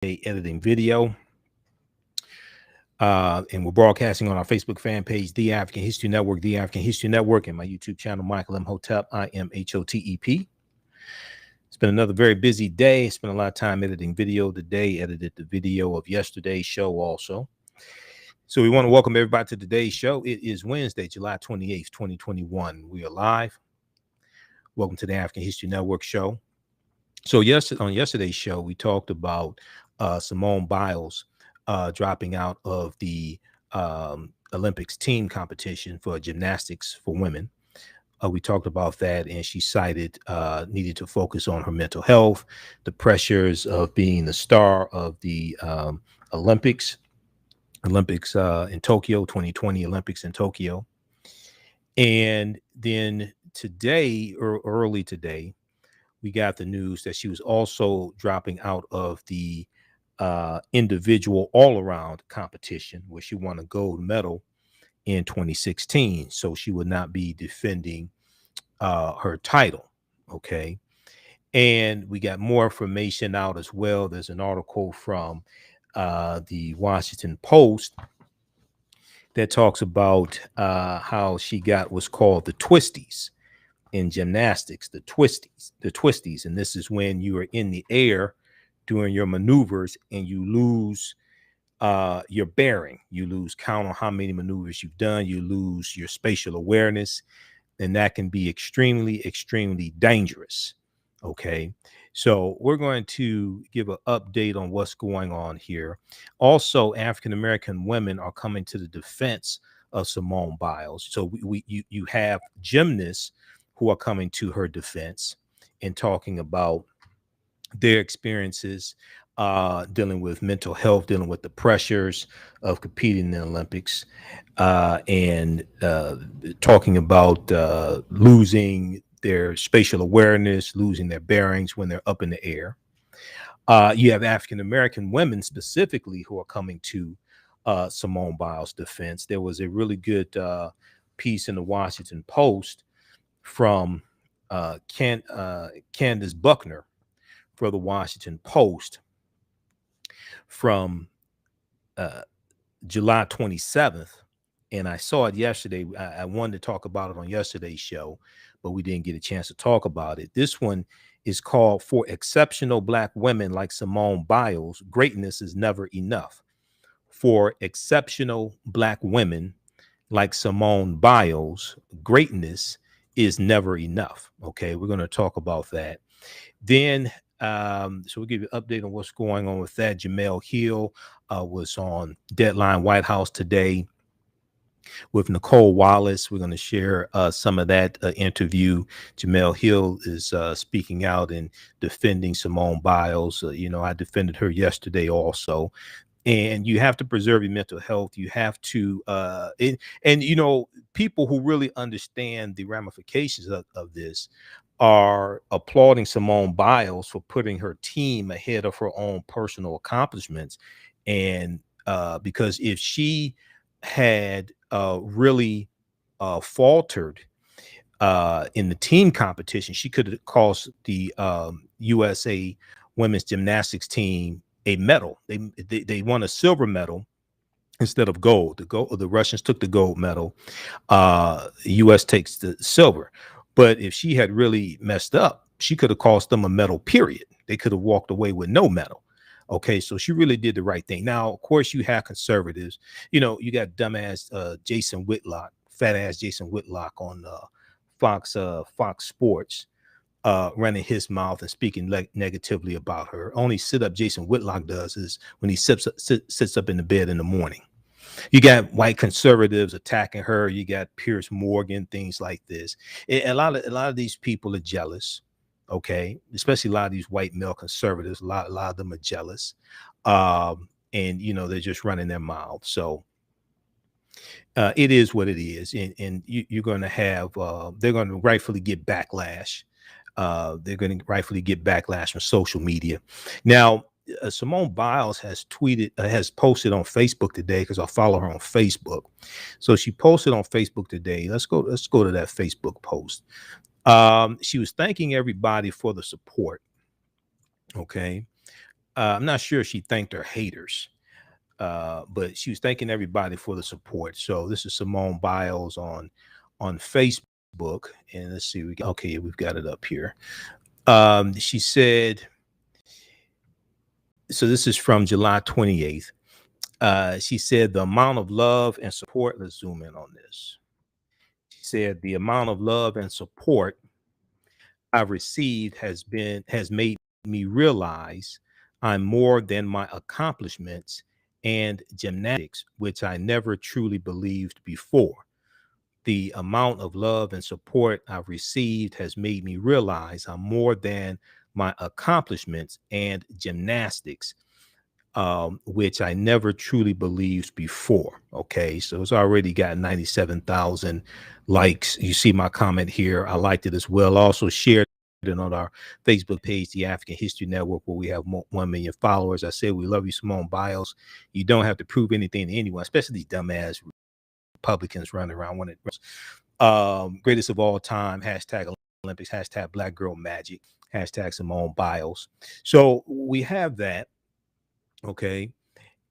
editing video. And we're broadcasting on our Facebook fan page, The African History Network, The African History Network, and my YouTube channel, Michael Imhotep, Imhotep. It's been another very busy day. Spent a lot of time editing video today, edited the video of yesterday's show also. So we want to welcome everybody to today's show. It is Wednesday, July 28th, 2021. We are live. Welcome to the African History Network show. So on yesterday's show, we talked about Simone Biles dropping out of the Olympics team competition for gymnastics for women. We talked about that, and she cited needed to focus on her mental health, the pressures of being the star of the Olympics in Tokyo, 2020 Olympics in Tokyo. And then today, or early today, we got the news that she was also dropping out of the individual all-around competition where she won a gold medal in 2016. So she would not be defending her title. Okay. And we got more information out as well. There's an article from the Washington Post that talks about how she got what's called the twisties in gymnastics, the twisties. And this is when you are in the air doing your maneuvers and you lose your bearing. You lose count on how many maneuvers you've done. You lose your spatial awareness, and that can be extremely, extremely dangerous. Okay, so we're going to give an update on what's going on here. Also, African-American women are coming to the defense of Simone Biles. So you have gymnasts who are coming to her defense and talking about their experiences dealing with mental health, dealing with the pressures of competing in the Olympics, and talking about losing their spatial awareness, losing their bearings when they're up in the air. You have African-American women specifically who are coming to Simone Biles' defense. There was a really good piece in the Washington Post from Candace Buckner for the Washington Post from July 27th. And I saw it yesterday. I wanted to talk about it on yesterday's show, but we didn't get a chance to talk about it. This one is called "For Exceptional Black Women Like Simone Biles, Greatness is Never Enough." For exceptional Black women like Simone Biles, greatness is never enough. Okay, we're going to talk about that. Then so we'll give you an update on what's going on with that. Jemele Hill was on Deadline White House today with Nicole Wallace. We're going to share some of that interview. Jemele Hill is speaking out and defending Simone Biles. I defended her yesterday also. And you have to preserve your mental health. You have to, people who really understand the ramifications of this are applauding Simone Biles for putting her team ahead of her own personal accomplishments. And because if she had really faltered in the team competition, she could have cost the USA women's gymnastics team a medal. They won a silver medal instead of gold. The Russians took the gold medal. U.S. takes the silver. But if she had really messed up, she could have cost them a medal, period. They could have walked away with no medal. Okay, so she really did the right thing. Now, of course, you have conservatives. You got dumbass Jason Whitlock, fat ass Jason Whitlock on Fox Sports, running his mouth and speaking negatively about her. Only sit up Jason Whitlock does is when he sits up in the bed in the morning. You got white conservatives attacking her. You got Piers Morgan, things like this. A lot of these people are jealous. Okay, especially a lot of these white male conservatives. A lot of them are jealous, and they're just running their mouths. So it is what it is, and you're going to have. They're going to rightfully get backlash. They're going to rightfully get backlash from social media. Now, Simone Biles has posted on Facebook today, because I follow her on Facebook. So she posted on Facebook today. Let's go to that Facebook post. She was thanking everybody for the support. Okay. I'm not sure she thanked her haters, but she was thanking everybody for the support. So this is Simone Biles on Facebook, and let's see. Okay, we've got it up here. She said, so this is from July 28th. She said the amount of love and support. Let's zoom in on this. She said the amount of love and support I've received has made me realize I'm more than my accomplishments and gymnastics, which I never truly believed before. The amount of love and support I've received has made me realize I'm more than my accomplishments and gymnastics, which I never truly believed before. Okay, so it's already got 97,000 likes. You see my comment here. I liked it as well. Also shared it on our Facebook page, the African History Network, where we have 1 million followers. I said, we love you, Simone Biles. You don't have to prove anything to anyone, especially these dumbass Republicans running around when it greatest of all time, hashtag Olympics, hashtag Black Girl Magic, hashtag Simone Biles. So we have that. Okay.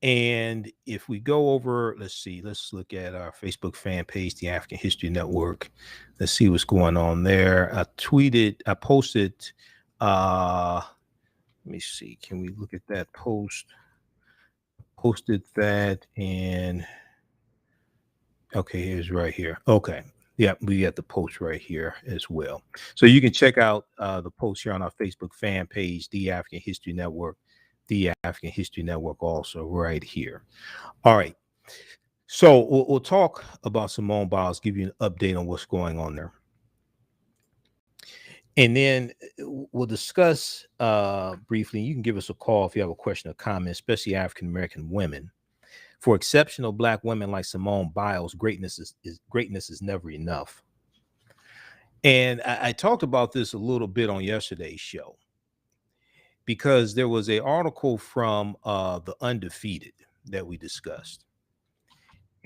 And if we go over, let's look at our Facebook fan page, the African History Network. Let's see what's going on there. I posted, let me see, can we look at that post? Posted that, and okay, here's right here. Okay. Yeah, we got the post right here as well. So you can check out the post here on our Facebook fan page, the African History Network, the African History Network, also right here. All right. So we'll talk about Simone Biles, give you an update on what's going on there. And then we'll discuss briefly. You can give us a call if you have a question or comment, especially African-American women. For exceptional Black women like Simone Biles, greatness is never enough. And I talked about this a little bit on yesterday's show, because there was an article from The Undefeated that we discussed.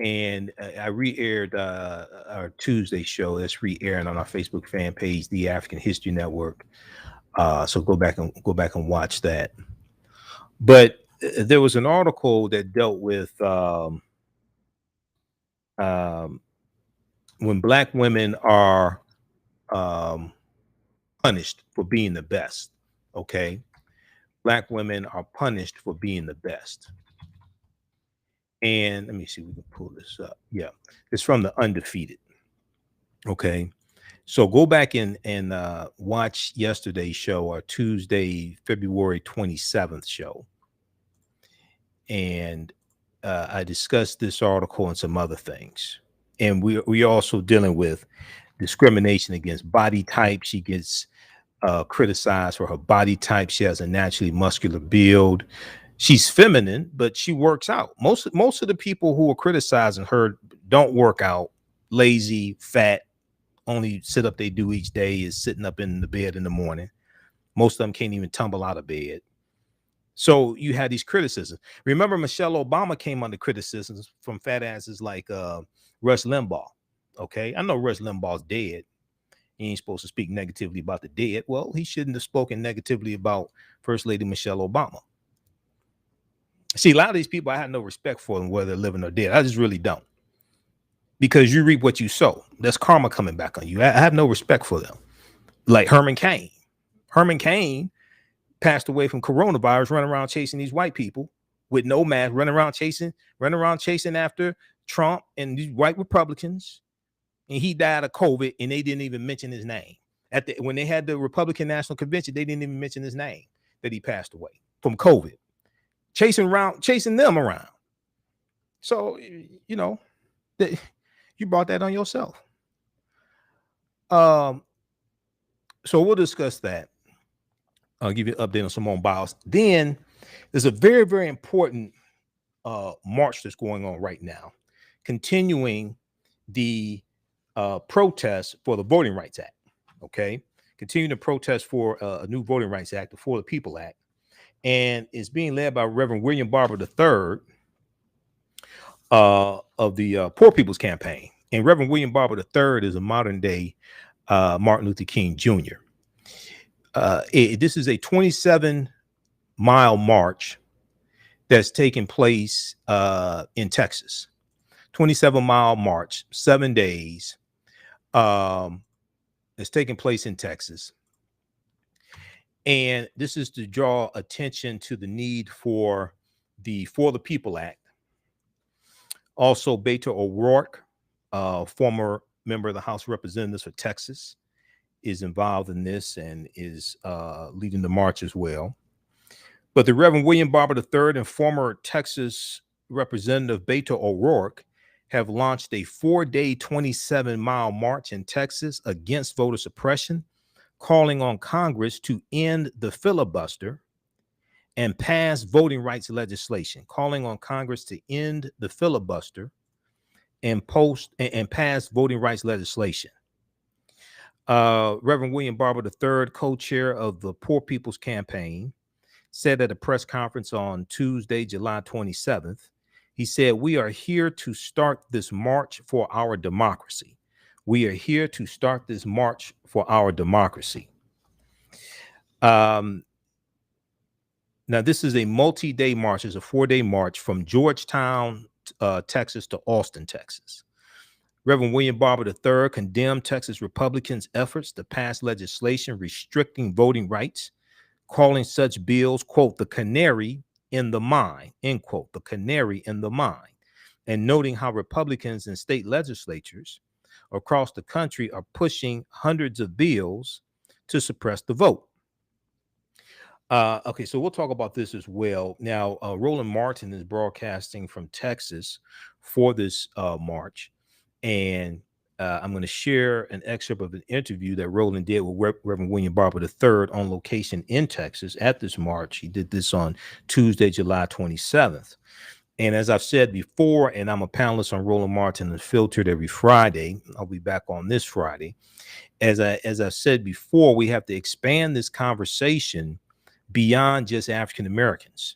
And I re-aired our Tuesday show. That's re-airing on our Facebook fan page, the African History Network. So go back and watch that. But there was an article that dealt with when Black women are punished for being the best. Okay, Black women are punished for being the best. And let me see if we can pull this up. Yeah, it's from The Undefeated. Okay, so go back and watch yesterday's show, or Tuesday, February 27th show. And I discussed this article and some other things. And we also dealing with discrimination against body type. She gets criticized for her body type. She has a naturally muscular build. She's feminine, but she works out. Most of the people who are criticizing her don't work out, lazy, fat, only sit up they do each day is sitting up in the bed in the morning. Most of them can't even tumble out of bed. So you had these criticisms. Remember, Michelle Obama came under criticisms from fat asses like Rush Limbaugh. Okay, I know Rush Limbaugh's dead. He ain't supposed to speak negatively about the dead. Well, he shouldn't have spoken negatively about First Lady Michelle Obama. See, a lot of these people, I have no respect for them, whether they're living or dead. I just really don't. Because you reap what you sow. That's karma coming back on you. I have no respect for them. Like Herman Cain. Herman Cain passed away from coronavirus, running around chasing these white people with no mask, running around chasing after Trump and these white Republicans. And he died of COVID, and they didn't even mention his name. When they had the Republican National Convention, they didn't even mention his name, that he passed away from COVID. Chasing them around. So, you know, you brought that on yourself. So we'll discuss that. I'll give you an update on Simone Biles. Then there's a very, very important march that's going on right now, continuing the protest for the Voting Rights Act. Okay, continuing to protest for a new Voting Rights Act, the For the People Act, and it's being led by Reverend William Barber III of the Poor People's Campaign. And Reverend William Barber III is a modern day Martin Luther King Jr. This is a 27 mile march that's taking place in Texas. 27-mile march, 7 days. It's taking place in Texas. And this is to draw attention to the need for the For the People Act. Also, Beto O'Rourke, former member of the House of Representatives for Texas, is involved in this and is leading the march as well. But the Reverend William Barber III and former Texas Representative Beto O'Rourke have launched a 4-day, 27-mile march in Texas against voter suppression, calling on Congress to end the filibuster and pass voting rights legislation, calling on Congress to end the filibuster and pass voting rights legislation. Reverend William Barber III, co-chair of the Poor People's Campaign, said at a press conference on Tuesday, July 27th, he said, "We are here to start this march for our democracy. We are here to start this march for our democracy." Now, this is a multi-day march. It's a 4-day march from Georgetown, Texas to Austin, Texas. Reverend William Barber III condemned Texas Republicans' efforts to pass legislation restricting voting rights, calling such bills, quote, "the canary in the mine," end quote, the canary in the mine, and noting how Republicans in state legislatures across the country are pushing hundreds of bills to suppress the vote. Okay, so we'll talk about this as well. Now, Roland Martin is broadcasting from Texas for this march, and I'm going to share an excerpt of an interview that Roland did with Reverend William Barber III on location in Texas at this march. He did this on Tuesday, July 27th. And as I've said before, and I'm a panelist on Roland Martin Unfiltered every Friday. I'll be back on this Friday. As I've said before, we have to expand this conversation beyond just African Americans.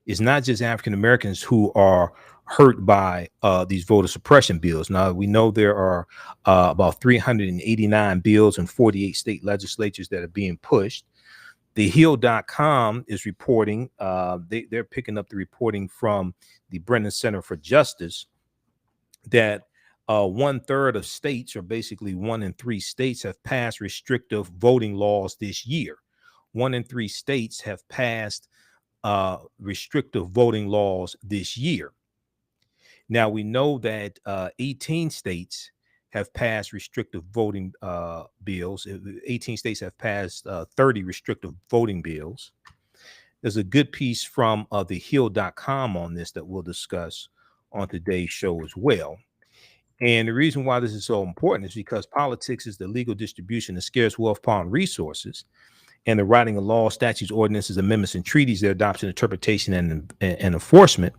It's not just African Americans who are hurt by these voter suppression bills. Now, we know there are about 389 bills in 48 state legislatures that are being pushed. TheHill.com is reporting, they're picking up the reporting from the Brennan Center for Justice that 1/3 of states, or basically 1 in 3 states, have passed restrictive voting laws this year. 1 in 3 states have passed restrictive voting laws this year. Now, we know that 18 states have passed restrictive voting bills. 18 states have passed 30 restrictive voting bills. There's a good piece from thehill.com on this that we'll discuss on today's show as well. And the reason why this is so important is because politics is the legal distribution of scarce wealth, power, and resources, and the writing of laws, statutes, ordinances, amendments, and treaties, their adoption, interpretation, and enforcement.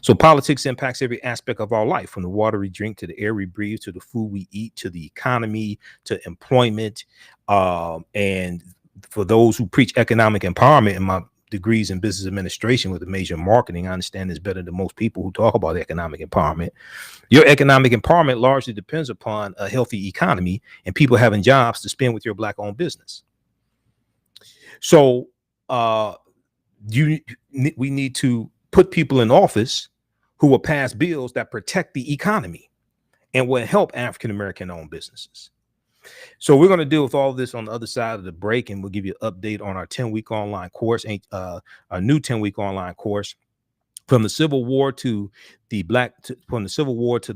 So politics impacts every aspect of our life, from the water we drink to the air we breathe, to the food we eat, to the economy, to employment. And for those who preach economic empowerment, in my degrees in business administration with a major in marketing, I understand this better than most people who talk about economic empowerment. Your economic empowerment largely depends upon a healthy economy and people having jobs to spend with your Black-owned business. So we need to put people in office who will pass bills that protect the economy and will help African-American owned businesses. So we're going to deal with all of this on the other side of the break, and we'll give you an update on our 10-week online course, a new 10-week online course. From the Civil War to the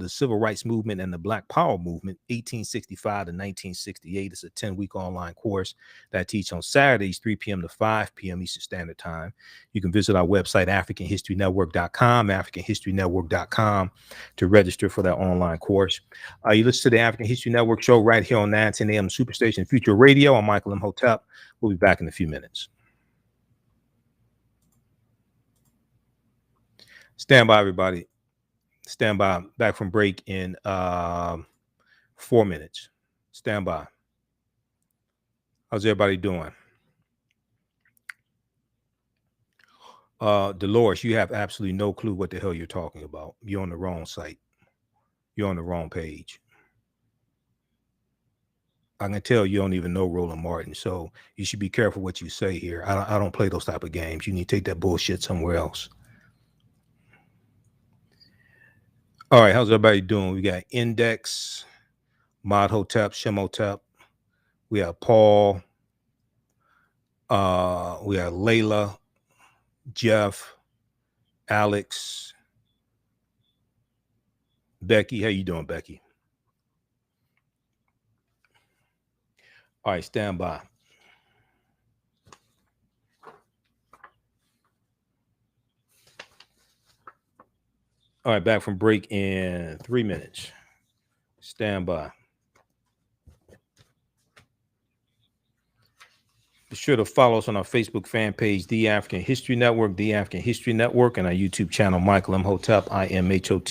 Civil Rights Movement and the Black Power Movement, 1865 to 1968. It's a 10-week online course that I teach on Saturdays, 3 p.m. to 5 p.m. Eastern Standard Time. You can visit our website, AfricanHistoryNetwork.com, to register for that online course. You listen to the African History Network show right here on 910 AM Superstation Future Radio. I'm Michael Imhotep. We'll be back in a few minutes. Stand by, everybody. Stand by. Back from break in 4 minutes. Stand by. How's everybody doing? Dolores, you have absolutely no clue what the hell you're talking about. You're on the wrong site. You're on the wrong page. I can tell you don't even know Roland Martin, so you should be careful what you say here. I don't play those type of games. You need to take that bullshit somewhere else. All right, how's everybody doing? We got Index, Imhotep, Shemotep. We have Paul. We have Layla, Jeff, Alex, Becky. How you doing, Becky? All right, stand by. All right, back from break in 3 minutes. Stand by. Be sure to follow us on our Facebook fan page, The African History Network, The African History Network, and our YouTube channel, Michael Imhotep, Imhotep.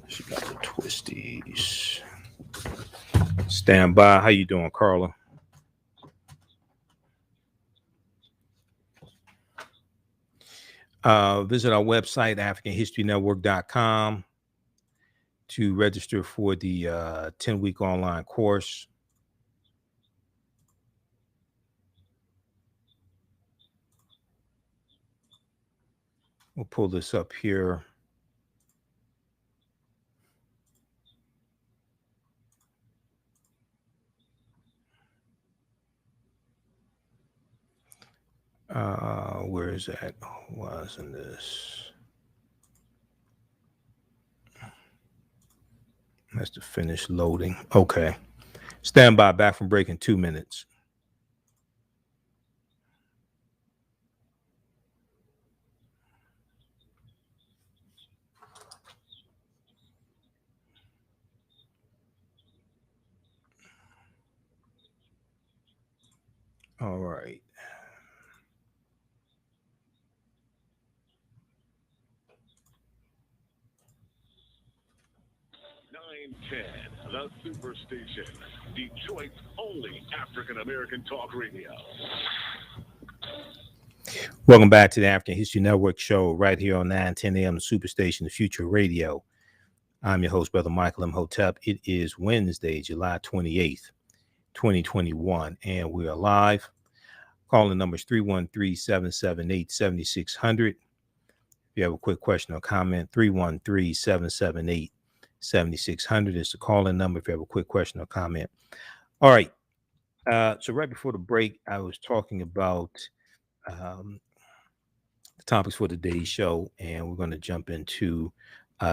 She got the twisties. Stand by. How you doing, Carla? Visit our website, AfricanHistoryNetwork.com, to register for the 10-week online course. We'll pull this up here. Where is that? Why isn't this? That's to finish loading. Okay. Stand by, back from break in 2 minutes. All right. The Superstation, Detroit's only African-American talk radio. Welcome back to the African History Network show right here on 9:10 a.m. Superstation, the Future Radio. I'm your host, Brother Michael Imhotep. It is Wednesday, July 28th, 2021, and we are live. Calling numbers 313-778-7600. If you have a quick question or comment, 313-778-7600 is the call-in number if you have a quick question or comment. All right. So right before the break, I was talking about the topics for today's show, and we're going to jump into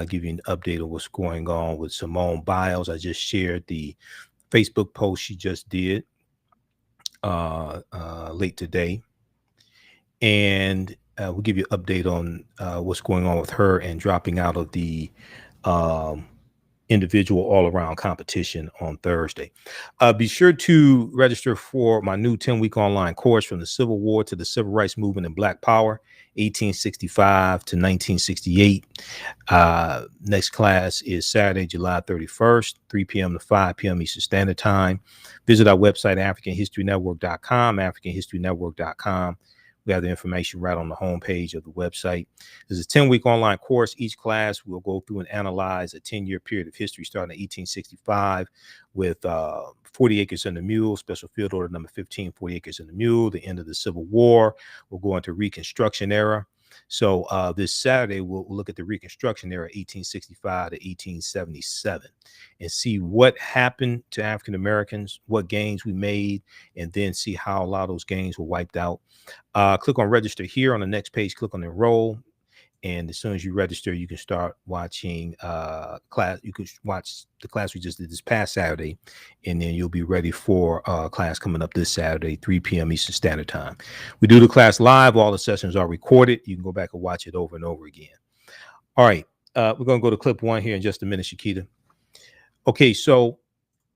give you an update of what's going on with Simone Biles. I just shared the Facebook post she just did late today, and we'll give you an update on what's going on with her and dropping out of the individual all-around competition on Thursday. Be sure to register for my new 10-week online course, From the Civil War to the Civil Rights Movement and Black Power, 1865 to 1968. Next class is Saturday, July 31st, 3 p.m. to 5 p.m. Eastern Standard Time. Visit our website, AfricanHistoryNetwork.com, AfricanHistoryNetwork.com. We have the information right on the homepage of the website. This is a 10-week online course. Each class will go through and analyze a 10-year period of history starting in 1865 with 40 Acres and the Mule, Special Field Order number 15, 40 Acres and the Mule, the end of the Civil War. We'll go into Reconstruction era. So this Saturday, we'll look at the Reconstruction era, 1865 to 1877, and see what happened to African Americans, what gains we made, and then see how a lot of those gains were wiped out. Click on register here on the next page, click on enroll. And as soon as you register, you can start watching class. You can watch the class we just did this past Saturday, and then you'll be ready for class coming up this Saturday, 3 p.m. Eastern Standard Time. We do the class live. All the sessions are recorded. You can go back and watch it over and over again. All right. We're going to go to clip one here in just a minute, Shakita. Okay, so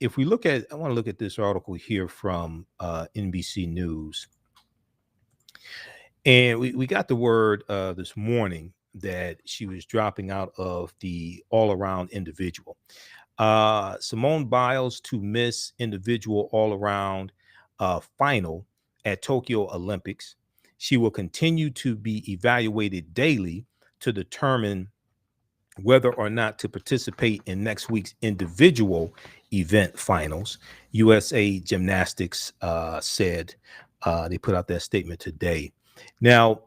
if we look at, I want to look at this article here from NBC News. And we got the word this morning that she was dropping out of the all-around individual. Simone Biles to miss individual all-around final at Tokyo Olympics. She will continue to be evaluated daily to determine whether or not to participate in next week's individual event finals. USA Gymnastics said they put out that statement today. Now,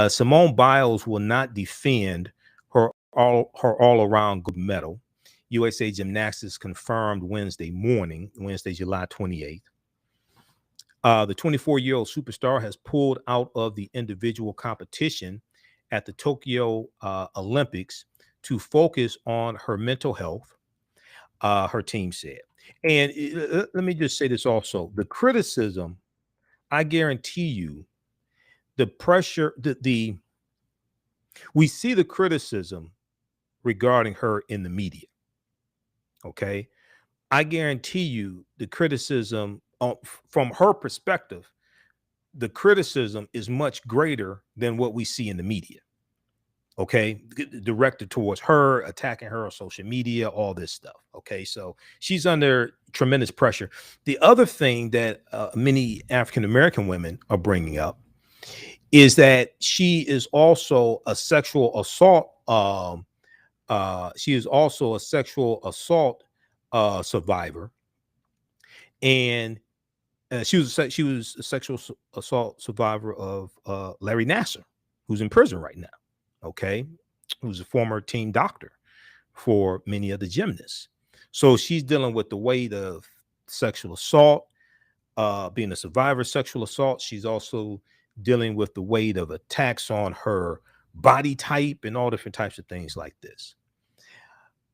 Simone Biles will not defend her all around gold medal. USA Gymnastics confirmed Wednesday morning, Wednesday, July 28th. The 24-year-old superstar has pulled out of the individual competition at the Tokyo Olympics to focus on her mental health, her team said. And let me just say this also. The criticism, I guarantee you, the pressure, we see the criticism regarding her in the media. Okay. I guarantee you the criticism from her perspective, the criticism is much greater than what we see in the media. Okay, directed towards her, attacking her on social media, all this stuff. Okay, so she's under tremendous pressure. The other thing that many African American women are bringing up is that she is also a sexual assault. She is also a sexual assault survivor, and she was a sexual assault survivor of Larry Nassar, who's in prison right now. Okay, who's a former team doctor for many of the gymnasts. So she's dealing with the weight of sexual assault, being a survivor of sexual assault. She's also dealing with the weight of attacks on her body type and all different types of things like this.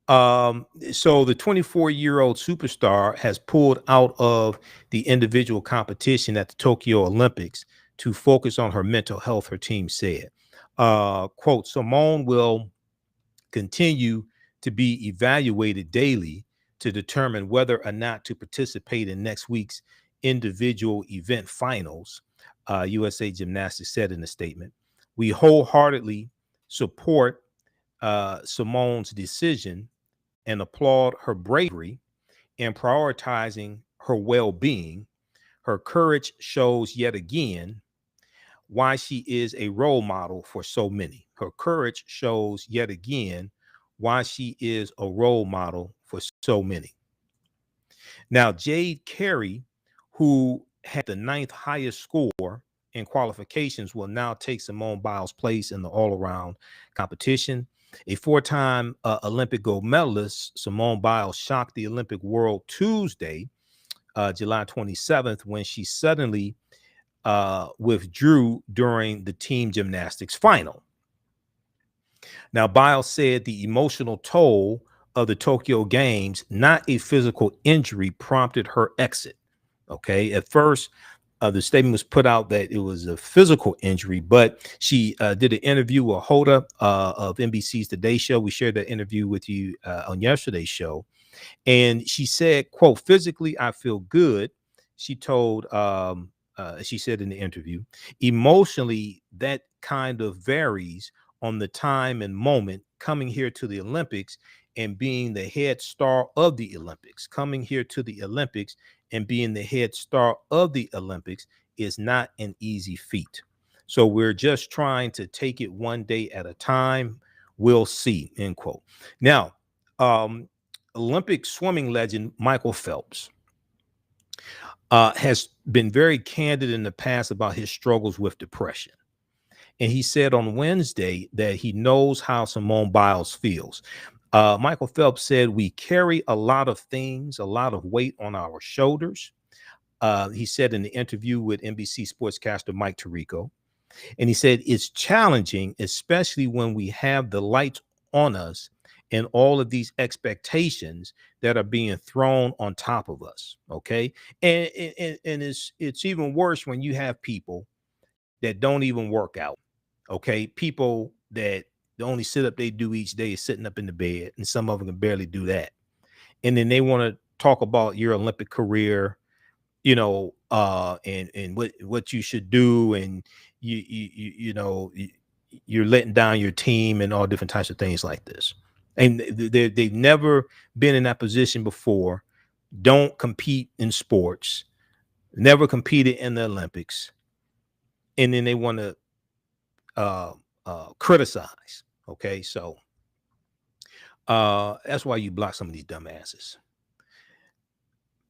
So the 24-year-old superstar has pulled out of the individual competition at the Tokyo Olympics to focus on her mental health, her team said. Quote, Simone will continue to be evaluated daily to determine whether or not to participate in next week's individual event finals, USA Gymnastics said in a statement. We wholeheartedly support Simone's decision and applaud her bravery in prioritizing her well-being. Her courage shows yet again why she is a role model for so many. Her courage shows yet again why she is a role model for so many. Now, Jade Carey, who had the ninth highest score in qualifications, will now take Simone Biles' place in the all-around competition. A four-time Olympic gold medalist, Simone Biles shocked the Olympic world Tuesday, July 27th, when she suddenly withdrew during the team gymnastics final. Now, Biles said the emotional toll of the Tokyo Games, not a physical injury, prompted her exit. Okay, at first, the statement was put out that it was a physical injury, but she did an interview with Hoda of NBC's Today Show. We shared that interview with you on yesterday's show. And she said, quote, physically, I feel good. She told, she said in the interview, emotionally, that kind of varies on the time and moment. Coming here to the Olympics and being the head star of the Olympics, coming here to the Olympics and being the head star of the Olympics is not an easy feat. So we're just trying to take it one day at a time. We'll see, end quote. Now, Olympic swimming legend Michael Phelps has been very candid in the past about his struggles with depression. And he said on Wednesday that he knows how Simone Biles feels. Michael Phelps said, we carry a lot of things, a lot of weight on our shoulders. He said in the interview with NBC sportscaster Mike Tirico. And he said, it's challenging, especially when we have the lights on us and all of these expectations that are being thrown on top of us. Okay. And it's even worse when you have people that don't even work out. Okay. People that the only sit up they do each day is sitting up in the bed, and some of them can barely do that. And then they want to talk about your Olympic career, you know, and what you should do, and you're letting down your team and all different types of things like this. And they've never been in that position before. Don't compete in sports, never competed in the Olympics, and then they want to criticize. Okay, so That's why you block some of these dumbasses.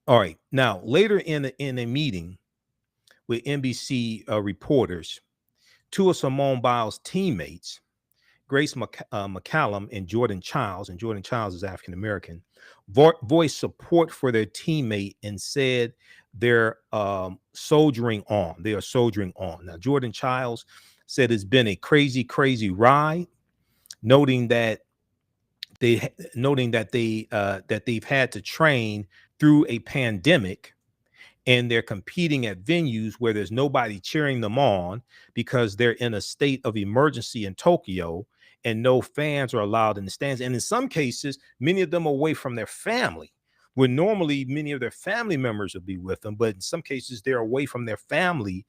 All right. Now, later in a meeting with NBC reporters, two of Simone Biles' teammates, Grace McCallum and Jordan Childs is African American, voiced support for their teammate and said they're soldiering on. They are soldiering on. Now, Jordan Childs said it's been a crazy, crazy ride, noting that they've had to train through a pandemic, and they're competing at venues where there's nobody cheering them on because they're in a state of emergency in Tokyo and no fans are allowed in the stands. And in some cases, many of them are away from their family, where normally many of their family members would be with them, but in some cases they're away from their family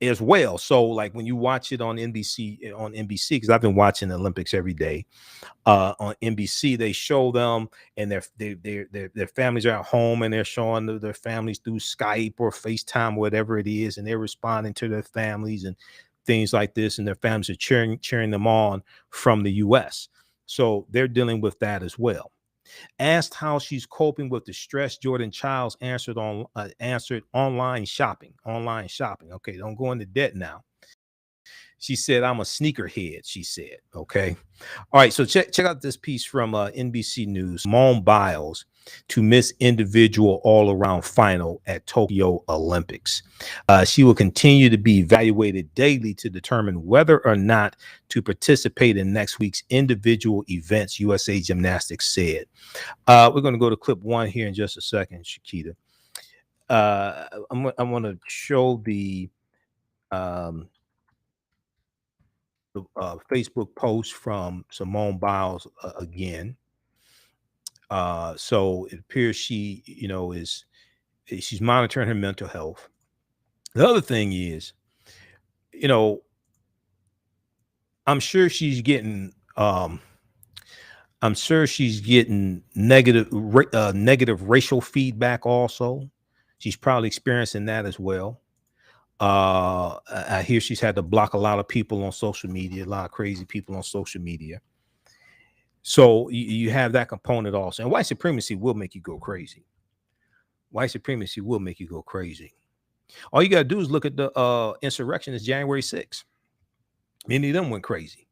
as well. So like when you watch it on NBC, because I've been watching the Olympics every day, on NBC, they show them and their families are at home and they're showing their families through Skype or FaceTime, whatever it is, and they're responding to their families and things like this, and their families are cheering them on from the US. So they're dealing with that as well. Asked how she's coping with the stress, Jordan Childs answered online shopping. Online shopping. Okay, don't go into debt now. She said, I'm a sneakerhead, she said. Okay. All right. So check out this piece from NBC News. Simone Biles to miss individual all-around final at Tokyo Olympics. She will continue to be evaluated daily to determine whether or not to participate in next week's individual events, USA Gymnastics said. We're going to go to clip one here in just a second, Shakita. I'm going to show the Facebook post from Simone Biles again. So it appears she, she's monitoring her mental health. The other thing is, I'm sure she's getting negative racial feedback also. She's probably experiencing that as well. I hear she's had to block a lot of people on social media, a lot of crazy people on social media. So you have that component also. And white supremacy will make you go crazy. White supremacy will make you go crazy. All you got to do is look at the insurrectionists January 6th. Many of them went crazy.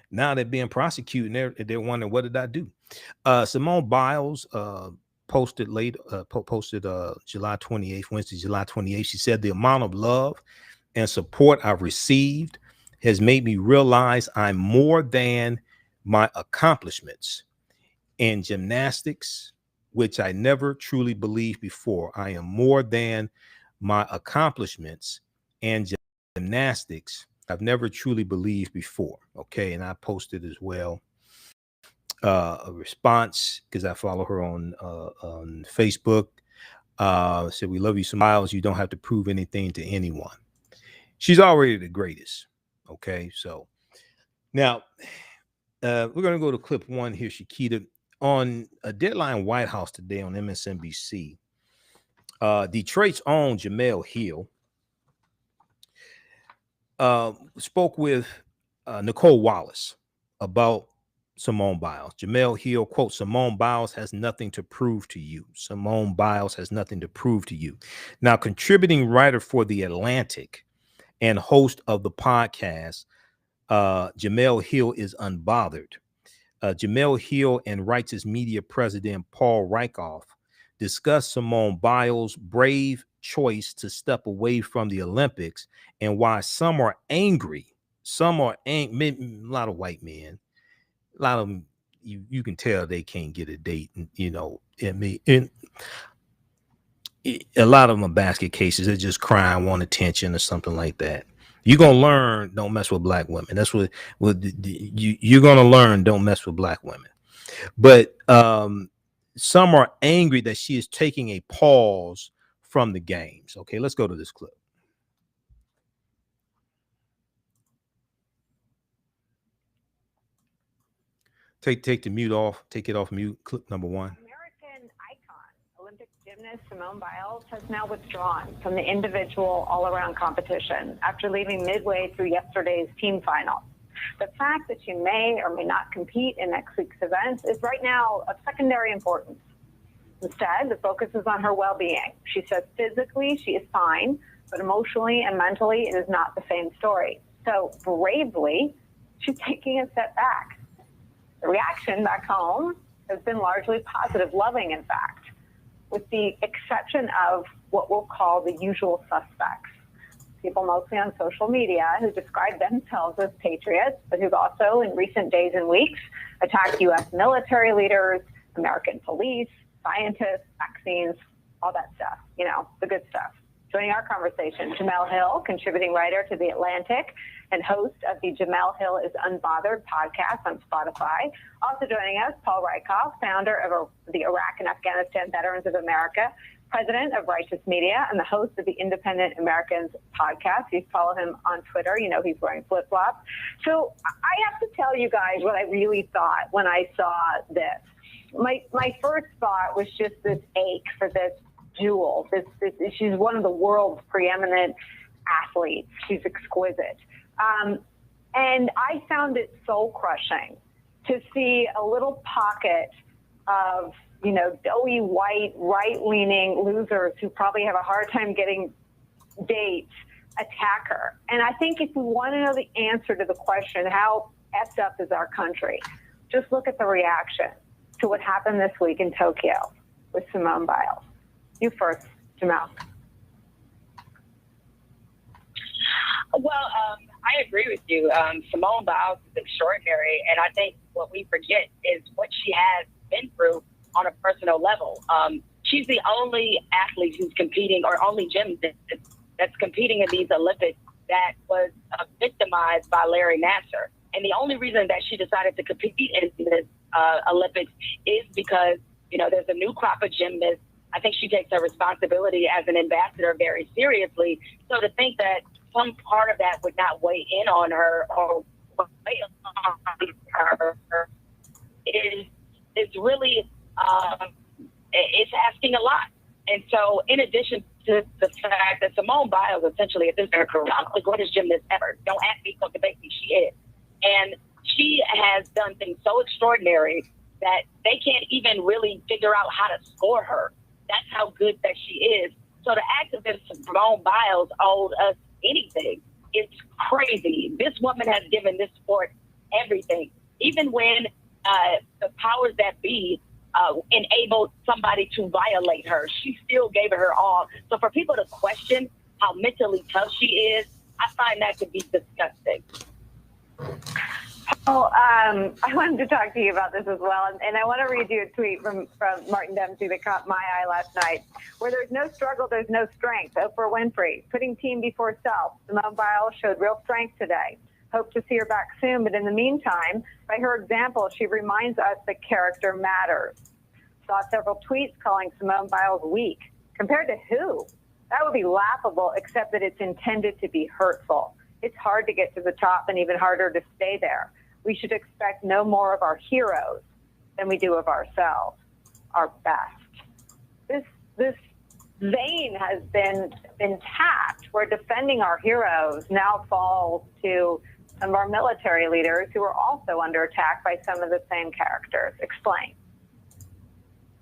Now they're being prosecuted and they're wondering, what did I do? Simone Biles posted July 28th, Wednesday, July 28th. She said, the amount of love and support I've received has made me realize I'm more than my accomplishments in gymnastics, which I never truly believed before. I am more than my accomplishments and gymnastics I've never truly believed before. Okay. And I posted as well a response because I follow her on Facebook. Said, we love you, Simone Biles. You don't have to prove anything to anyone. She's already the greatest. Okay. So now we're going to go to clip one here, Shakita. On a Deadline White House today on MSNBC, Detroit's own Jemele Hill spoke with Nicole Wallace about Simone Biles. Jemele Hill, quote, Simone Biles has nothing to prove to you. Simone Biles has nothing to prove to you. Now, contributing writer for The Atlantic and host of the podcast, Jemele Hill is unbothered. Jemele Hill and Righteous Media president Paul Rieckhoff discussed Simone Biles' brave choice to step away from the Olympics and why some are angry. Some are angry. A lot of white men, a lot of them, you can tell they can't get a date. And, and a lot of them are basket cases. They're just crying, want attention or something like that. You're going to learn, don't mess with black women. That's what you're going to learn, don't mess with black women. But some are angry that she is taking a pause from the games. Okay, let's go to this clip. Take the mute off. Take it off mute. Clip number one. American icon, Olympic gymnast Simone Biles has now withdrawn from the individual all-around competition after leaving midway through yesterday's team final. The fact that she may or may not compete in next week's events is right now of secondary importance. Instead, the focus is on her well-being. She says physically she is fine, but emotionally and mentally it is not the same story. So bravely, she's taking a step back. The reaction back home has been largely positive, loving, in fact, with the exception of what we'll call the usual suspects. People mostly on social media who describe themselves as patriots, but who've also in recent days and weeks attacked U.S. military leaders, American police, scientists, vaccines, all that stuff, you know, the good stuff. Joining our conversation, Jemele Hill, contributing writer to The Atlantic and host of the Jemele Hill is Unbothered podcast on Spotify. Also joining us, Paul Rykoff, founder of the Iraq and Afghanistan Veterans of America, president of Righteous Media, and the host of the Independent Americans podcast. You follow him on Twitter. You know he's wearing flip-flops. So I have to tell you guys what I really thought when I saw this. My first thought was just this ache for this jewel. She's one of the world's preeminent athletes. She's exquisite. And I found it soul-crushing to see a little pocket of, you know, doughy, white, right-leaning losers who probably have a hard time getting dates attack her. And I think if we want to know the answer to the question, how effed up is our country, just look at the reaction to what happened this week in Tokyo with Simone Biles. You first, Jemele. Well, I agree with you. Simone Biles is extraordinary, and I think what we forget is what she has been through on a personal level. She's the only athlete who's competing, or only gymnast that's competing in these Olympics that was victimized by Larry Nassar. And the only reason that she decided to compete in this Olympics is because, you know, there's a new crop of gymnasts. I think she takes her responsibility as an ambassador very seriously. So to think that some part of that would not weigh in on her or weigh on her is really it's asking a lot. And so in addition to the fact that Simone Biles essentially at this point is the greatest gymnast ever. Don't ask me, don't debate me, she is. And she has done things so extraordinary that they can't even really figure out how to score her. That's how good that she is. So the activist Simone Biles owed us anything. It's crazy. This woman has given this sport everything. Even when the powers that be enabled somebody to violate her, she still gave it her all. So for people to question how mentally tough she is, I find that to be disgusting. Oh, I wanted to talk to you about this as well, and I want to read you a tweet from Martin Dempsey that caught my eye last night. Where there's no struggle, there's no strength. Oprah Winfrey, putting team before self. Simone Biles showed real strength today. Hope to see her back soon, but in the meantime, by her example, she reminds us that character matters. Saw several tweets calling Simone Biles weak. Compared to who? That would be laughable, except that it's intended to be hurtful. It's hard to get to the top and even harder to stay there. We should expect no more of our heroes than we do of ourselves, our best. This vein has been tapped, where defending our heroes now falls to some of our military leaders who are also under attack by some of the same characters. Explain.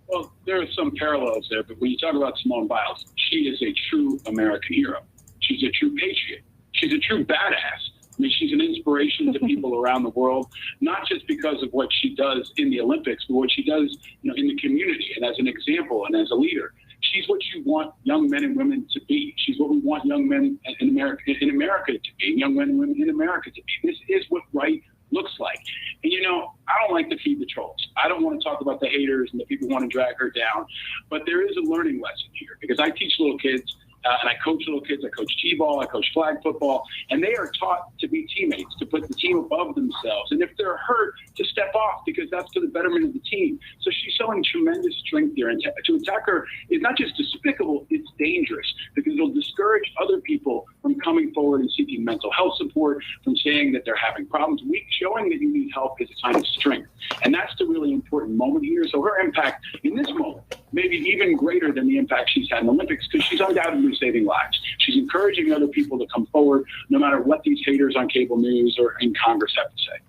Well, there are some parallels there, but when you talk about Simone Biles, she is a true American hero. She's a true patriot. She's a true badass. I mean, she's an inspiration to people around the world, not just because of what she does in the Olympics, but what she does, you know, in the community and as an example and as a leader. She's what you want young men and women to be. She's what we want young men in America to be, young men and women in America to be. This is what right looks like. And, you know, I don't like to feed the trolls. I don't want to talk about the haters and the people who want to drag her down. But there is a learning lesson here, because I teach little kids. And I coach little kids. I coach t-ball. I coach flag football. And they are taught to be teammates, to put the team above themselves. And if they're hurt, to step off, because that's for the betterment of the team. So she's showing tremendous strength here. And to attack her is not just despicable, it's dangerous, because it'll discourage other people from coming forward and seeking mental health support, from saying that they're having problems. Showing that you need help is a sign of strength. And that's the really important moment here. So her impact in this moment maybe even greater than the impact she's had in the Olympics, because she's undoubtedly saving lives. She's encouraging other people to come forward, no matter what these haters on cable news or in Congress have to say.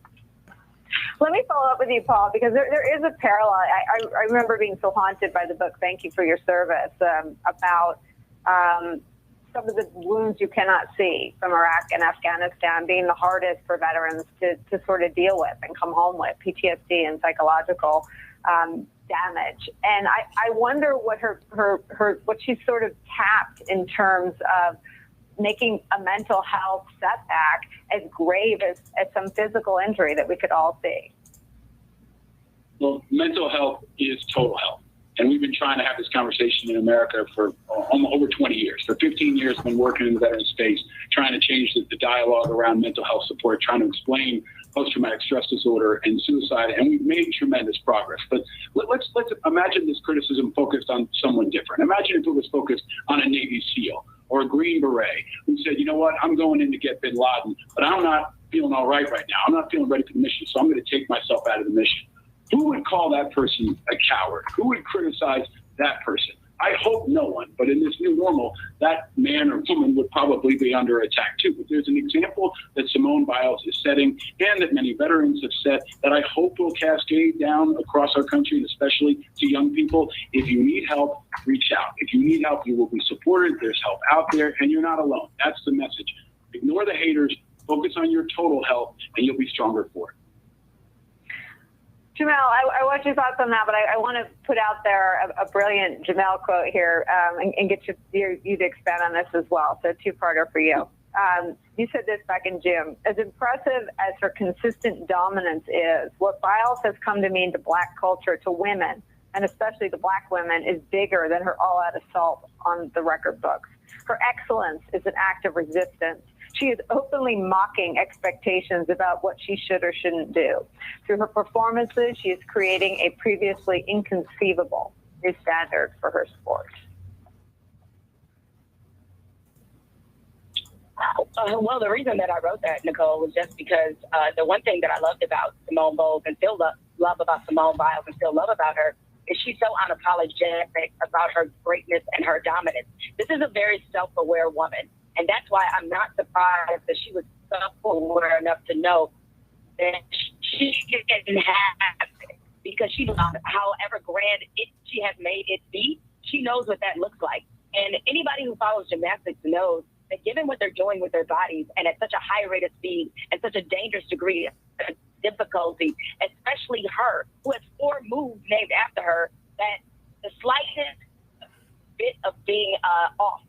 Let me follow up with you, Paul, because there is a parallel. I remember being so haunted by the book, Thank You for Your Service, about some of the wounds you cannot see from Iraq and Afghanistan being the hardest for veterans to sort of deal with and come home with, PTSD and psychological damage. And I wonder what what she's sort of tapped in terms of making a mental health setback as grave as some physical injury that we could all see. Well, mental health is total health. And we've been trying to have this conversation in America for over 20 years. For 15 years, I've been working in the veteran space, trying to change the dialogue around mental health support, trying to explain post-traumatic stress disorder and suicide, and we've made tremendous progress. But let's imagine this criticism focused on someone different. Imagine if it was focused on a Navy SEAL or a Green Beret who said, you know what, I'm going in to get bin Laden, but I'm not feeling all right now. I'm not feeling ready for the mission, so I'm going to take myself out of the mission. Who would call that person a coward? Who would criticize that person? I hope no one, but in this new normal, that man or woman would probably be under attack too. But there's an example that Simone Biles is setting and that many veterans have set that I hope will cascade down across our country, and especially to young people. If you need help, reach out. If you need help, you will be supported. There's help out there, and you're not alone. That's the message. Ignore the haters, focus on your total health, and you'll be stronger for it. Jamel, I want your thoughts on that, but I want to put out there a brilliant Jamel quote here and get you to expand on this as well. So two-parter for you. You said this back in June. As impressive as her consistent dominance is, what Biles has come to mean to Black culture, to women, and especially to Black women, is bigger than her all-out assault on the record books. Her excellence is an act of resistance. She is openly mocking expectations about what she should or shouldn't do. Through her performances, she is creating a previously inconceivable new standard for her sport. Well, the reason that I wrote that, Nicole, was just because the one thing that I loved about Simone Biles and still love about Simone Biles and still love about her is she's so unapologetic about her greatness and her dominance. This is a very self-aware woman. And that's why I'm not surprised that she was self-aware enough to know that she didn't have it, because she knows however grand she has made it be, she knows what that looks like. And anybody who follows gymnastics knows that given what they're doing with their bodies and at such a high rate of speed and such a dangerous degree of difficulty, especially her, who has 4 moves named after her, that the slightest bit of being off,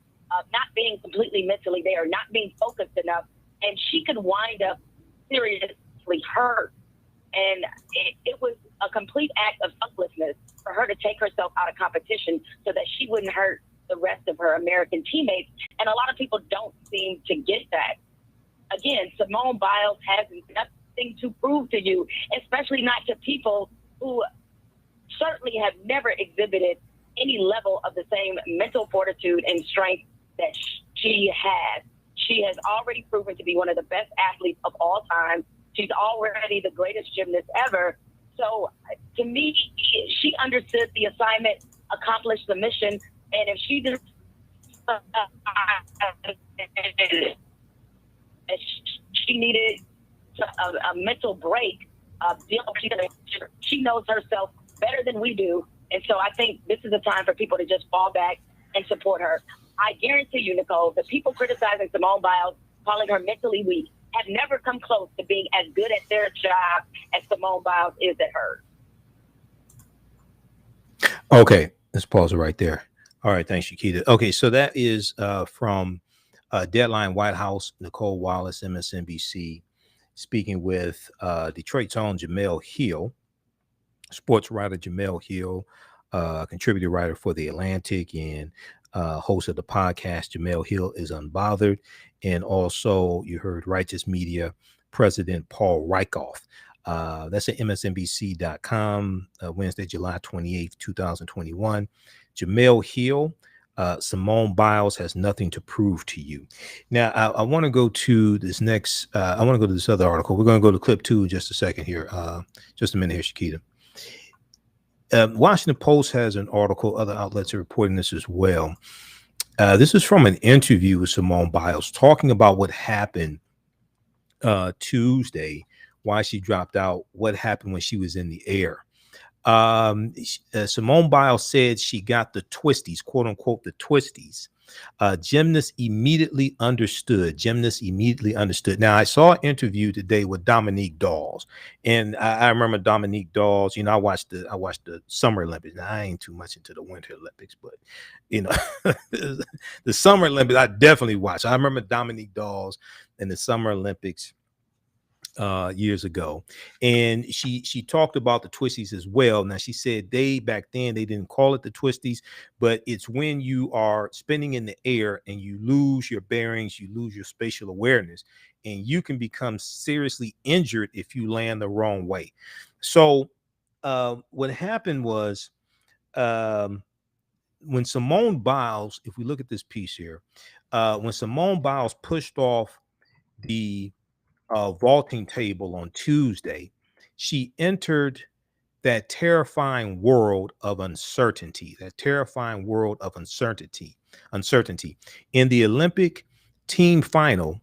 not being completely mentally there, not being focused enough, and she could wind up seriously hurt. And it was a complete act of selflessness for her to take herself out of competition so that she wouldn't hurt the rest of her American teammates. And a lot of people don't seem to get that. Again, Simone Biles has nothing to prove to you, especially not to people who certainly have never exhibited any level of the same mental fortitude and strength that she has. She has already proven to be one of the best athletes of all time. She's already the greatest gymnast ever. So to me, she understood the assignment, accomplished the mission, and if she just she needed a mental break, she knows herself better than we do. And so I think this is a time for people to just fall back and support her. I guarantee you, Nicole, the people criticizing Simone Biles, calling her mentally weak, have never come close to being as good at their job as Simone Biles is at hers. Okay, let's pause it right there. All right, thanks, Shakita. Okay, so that is from Deadline White House, Nicole Wallace, MSNBC, speaking with Detroit's own Jemele Hill, sports writer Jemele Hill, contributor writer for The Atlantic and host of the podcast Jemele Hill is Unbothered. And also you heard Righteous Media President Paul Rieckhoff. That's at msnbc.com, Wednesday, July 28th, 2021. Jemele Hill, Simone Biles has nothing to prove to you. Now, I want to go to this next, I want to go to this other article. We're going to go to clip 2 in just a second here. Just a minute here, Shakita. Washington Post has an article. Other outlets are reporting this as well. This is from an interview with Simone Biles talking about what happened Tuesday, why she dropped out, what happened when she was in the air. Simone Biles said she got the twisties, quote unquote, the twisties. Gymnasts immediately understood. Now, I saw an interview today with Dominique Dawes, and I remember Dominique Dawes. You know, I watched the Summer Olympics. Now, I ain't too much into the Winter Olympics, but you know, the Summer Olympics I definitely watched. I remember Dominique Dawes in the Summer Olympics years ago, and she talked about the twisties as well. Now, she said back then they didn't call it the twisties, but it's when you are spinning in the air and you lose your bearings, you lose your spatial awareness, and you can become seriously injured if you land the wrong way. So what happened was, when Simone Biles, if we look at this piece here, when Simone Biles pushed off the vaulting table on Tuesday, she entered that terrifying world of uncertainty, In the Olympic team final,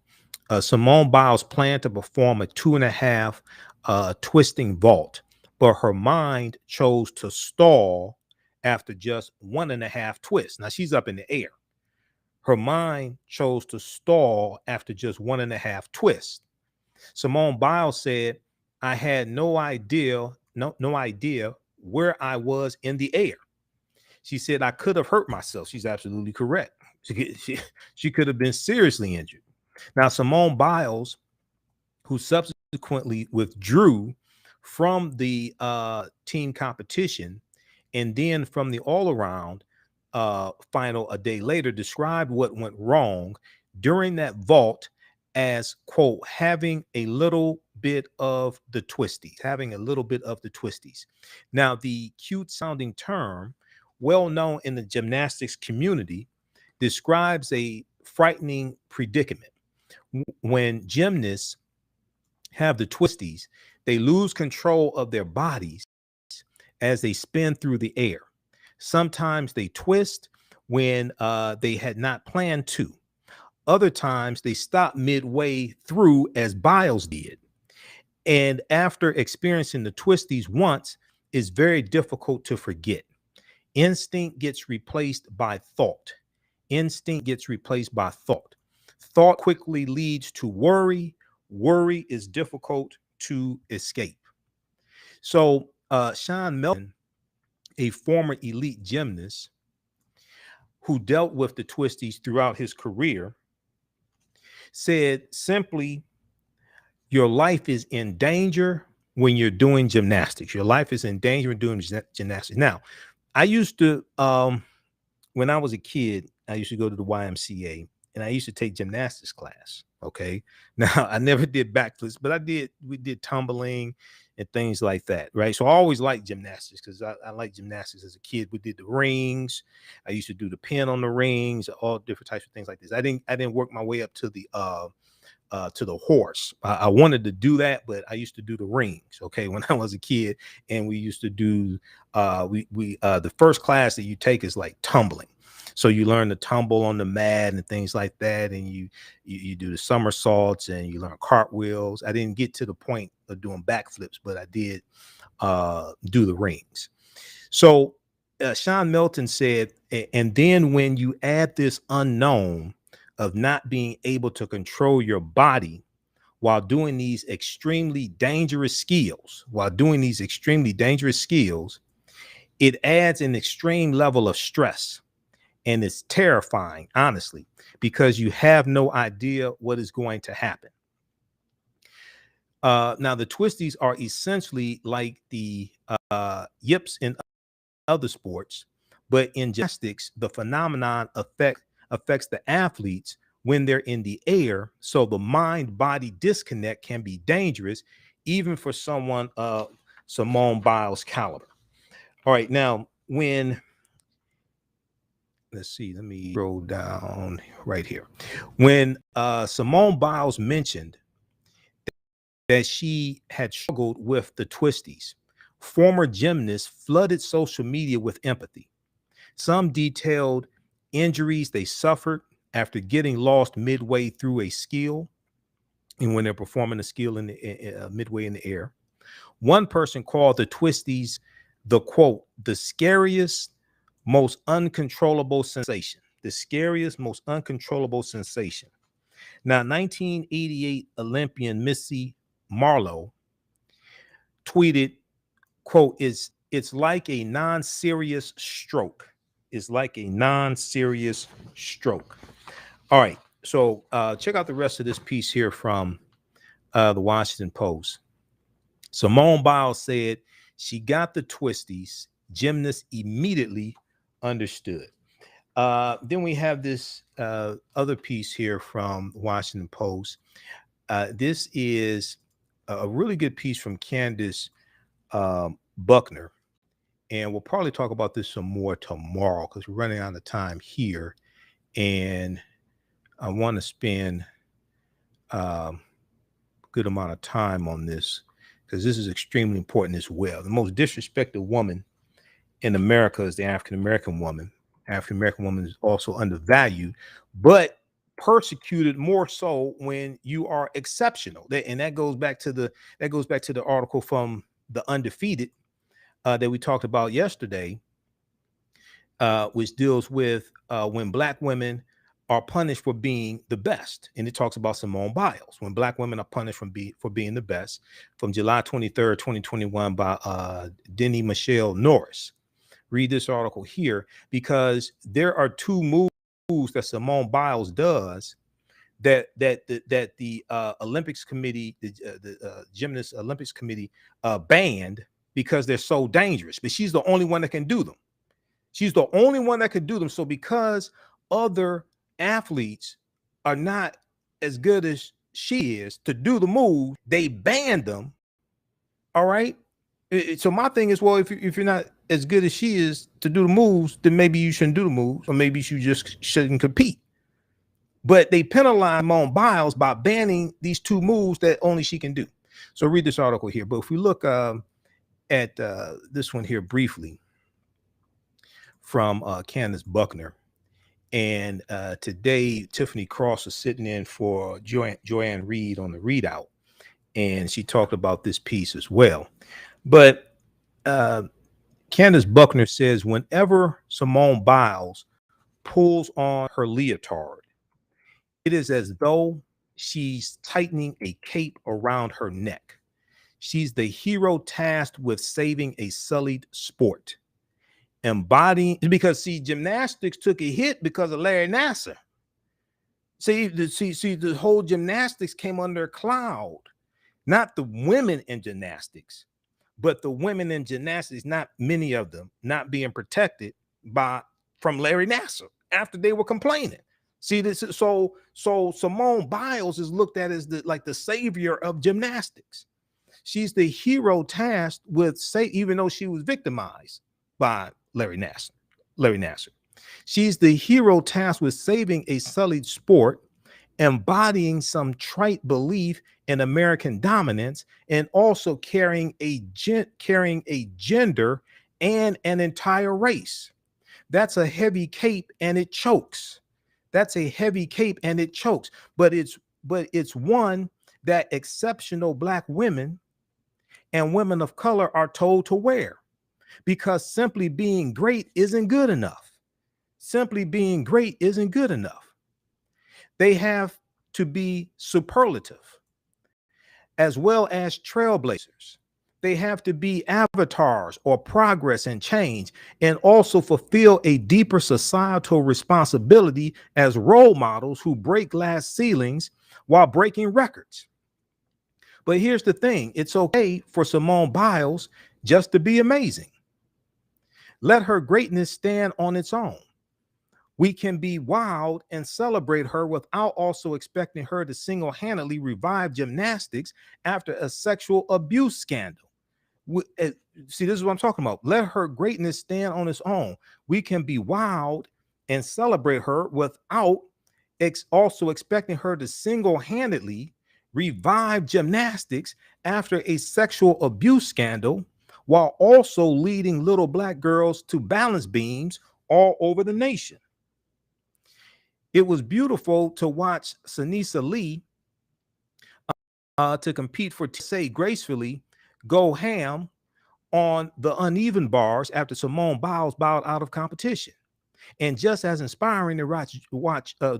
Simone Biles planned to perform a 2.5 twisting vault, but her mind chose to stall after just 1.5 twists. Now, she's up in the air. Her mind chose to stall after just 1.5 twists. Simone Biles said, I had no idea where I was in the air. She said, I could have hurt myself. She's absolutely correct. She could have been seriously injured. Now, Simone Biles, who subsequently withdrew from the team competition and then from the all-around final a day later, described what went wrong during that vault as, quote, having a little bit of the twisties. Now, the cute sounding term, well known in the gymnastics community, describes a frightening predicament. When gymnasts have the twisties, they lose control of their bodies as they spin through the air. Sometimes they twist when they had not planned to. Other times they stop midway through, as Biles did. And after experiencing the twisties once, it's very difficult to forget. Instinct gets replaced by thought. Thought quickly leads to worry. Worry is difficult to escape. So Shawn Melton, a former elite gymnast who dealt with the twisties throughout his career, said simply, your life is in danger when you're doing gymnastics. Your life is in danger when doing gymnastics. Now, I used to, when I was a kid, I used to go to the YMCA and I used to take gymnastics class. Okay. Now, I never did backflips, but we did tumbling and things like that. Right. So I always liked gymnastics because I liked gymnastics as a kid. We did the rings. I used to do the pin on the rings, all different types of things like this. I didn't work my way up to the horse. I wanted to do that, but I used to do the rings. Okay. When I was a kid, and we used to do, the first class that you take is like tumbling. So you learn to tumble on the mat and things like that. And you do the somersaults and you learn cartwheels. I didn't get to the point of doing backflips, but I did do the rings. So Shawn Melton said, and then when you add this unknown of not being able to control your body while doing these extremely dangerous skills, it adds an extreme level of stress. And it's terrifying, honestly, because you have no idea what is going to happen. Now, the twisties are essentially like the yips in other sports, but in gymnastics, the phenomenon affects the athletes when they're in the air. So the mind-body disconnect can be dangerous, even for someone of Simone Biles' caliber. All right, now let's see, let me scroll down right here. When Simone Biles mentioned that she had struggled with the twisties former gymnasts flooded social media with empathy. Some detailed injuries they suffered after getting lost midway through a skill and when they're performing a skill in the midway in the air. One person called the twisties the quote, the scariest, most uncontrollable sensation. The scariest, most uncontrollable sensation. Now, 1988 Olympian Missy Marlowe tweeted, quote, it's like a non-serious stroke. It's like a non-serious stroke. All right. So check out the rest of this piece here from the Washington Post. Simone Biles said she got the twisties. Gymnasts immediately understood. Then we have this other piece here from Washington Post. This is a really good piece from Candace Buckner. And we'll probably talk about this some more tomorrow because we're running out of time here. And I want to spend a good amount of time on this because this is extremely important as well. The most disrespected woman in America is the African-American woman. African-American woman is also undervalued, but persecuted more so when you are exceptional. And that goes back to the article from The Undefeated that we talked about yesterday, which deals with when Black women are punished for being the best. And it talks about Simone Biles, when Black women are punished for being the best, from July 23rd, 2021 by Denny Michelle Norris. Read this article here because there are two moves that Simone Biles does that the Olympics Committee, the Gymnast Olympics Committee banned because they're so dangerous. But she's the only one that can do them. She's the only one that could do them. So because other athletes are not as good as she is to do the move, they banned them. All right. So my thing is, well, if you're not as good as she is to do the moves, then maybe you shouldn't do the moves, or maybe you just shouldn't compete. But they penalize Simone Biles by banning these two moves that only she can do. So read this article here. But if we look at this one here briefly from Candace Buckner, and today Tiffany Cross is sitting in for Joanne Reed on the readout, and she talked about this piece as well. But Candace Buckner says whenever Simone Biles pulls on her leotard, it is as though she's tightening a cape around her neck. She's the hero tasked with saving a sullied sport. Embodying, because see, gymnastics took a hit because of Larry Nassar. See, the whole gymnastics came under a cloud. Not the women in gymnastics, but the women in gymnastics, not many of them, not being protected from Larry Nassar after they were complaining. See, this is so Simone Biles is looked at as the savior of gymnastics. She's the hero tasked with even though she was victimized by Larry Nassar. She's the hero tasked with saving a sullied sport, embodying some trite belief in American dominance, and also carrying a gender and an entire race. That's a heavy cape and it chokes. That's a heavy cape and it chokes. But it's one that exceptional Black women and women of color are told to wear, because simply being great isn't good enough. Simply being great isn't good enough. They have to be superlative as well as trailblazers. They have to be avatars or progress and change, and also fulfill a deeper societal responsibility as role models who break glass ceilings while breaking records. But here's the thing. It's okay for Simone Biles just to be amazing. Let her greatness stand on its own. We can be wild and celebrate her without also expecting her to single-handedly revive gymnastics after a sexual abuse scandal. See, this is what I'm talking about. Let her greatness stand on its own. We can be wild and celebrate her without also expecting her to single-handedly revive gymnastics after a sexual abuse scandal while also leading little black girls to balance beams all over the nation. It was beautiful to watch Sanisa Lee to compete for say gracefully go ham on the uneven bars after Simone Biles bowed out of competition. And just as inspiring to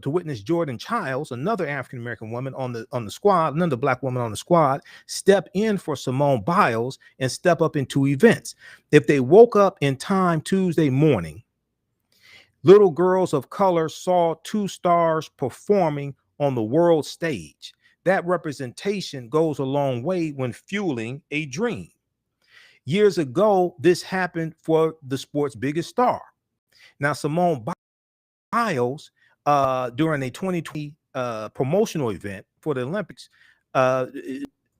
witness Jordan Childs, another African American woman on the squad, another black woman on the squad, step in for Simone Biles and step up into events. If they woke up in time Tuesday morning, little girls of color saw two stars performing on the world stage. That representation goes a long way when fueling a dream. Years ago, this happened for the sport's biggest star. Now, Simone Biles, during a 2020 promotional event for the Olympics,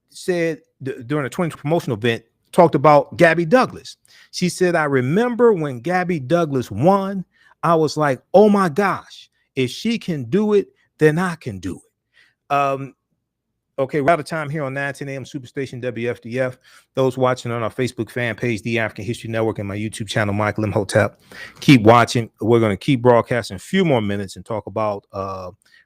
said during a 2020 promotional event, talked about Gabby Douglas. She said, I remember when Gabby Douglas won, I was like, oh my gosh, if she can do it, then I can do it. Okay, we're out of time here on 910 AM Superstation WFDF. Those watching on our Facebook fan page, The African History Network, and my YouTube channel, Michael Imhotep, keep watching. We're going to keep broadcasting a few more minutes and talk about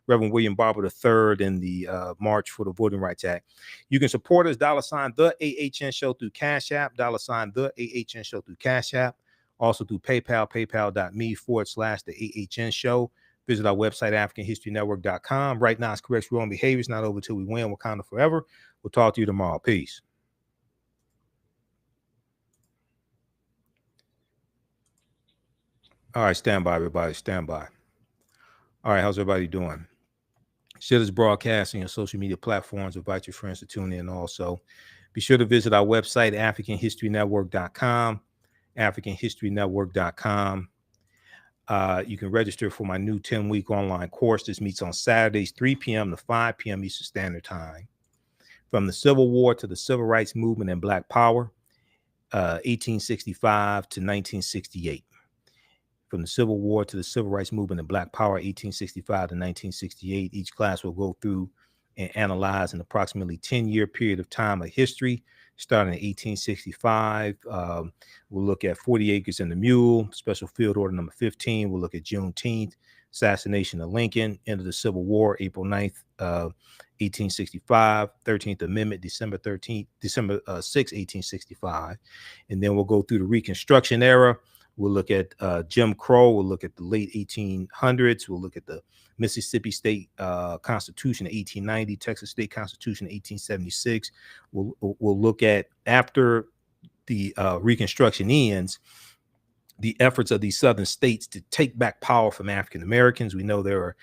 Reverend William Barber III and the March for the Voting Rights Act. You can support us, $ TheAHNShow through Cash App, $ TheAHNShow through Cash App, also through PayPal, paypal.me/TheAHNShow. Visit our website, AfricanHistoryNetwork.com. Right now, it's correct wrong behaviors. Not over till we win. Wakanda forever. We'll talk to you tomorrow. Peace. All right, stand by, everybody. Stand by. All right, how's everybody doing? Share this broadcasting on social media platforms. Invite your friends to tune in also. Be sure to visit our website, AfricanHistoryNetwork.com. AfricanHistoryNetwork.com. You can register for my new 10-week online course. This meets on Saturdays, 3 p.m. to 5 p.m. Eastern Standard Time. From the Civil War to the Civil Rights Movement and Black Power, 1865 to 1968. From the Civil War to the Civil Rights Movement and Black Power, 1865 to 1968. Each class will go through and analyze an approximately 10-year period of time of history. Starting in 1865, we'll look at 40 Acres and the Mule, Special Field Order number 15. We'll look at Juneteenth, assassination of Lincoln, end of the Civil War, April 9th, 1865, 13th Amendment, December 6, 1865. And then we'll go through the Reconstruction era. We'll look at Jim Crow. We'll look at the late 1800s. We'll look at the Mississippi State Constitution, 1890, Texas State Constitution, 1876. We'll look at, after the Reconstruction ends, the efforts of these southern states to take back power from African Americans. We know there are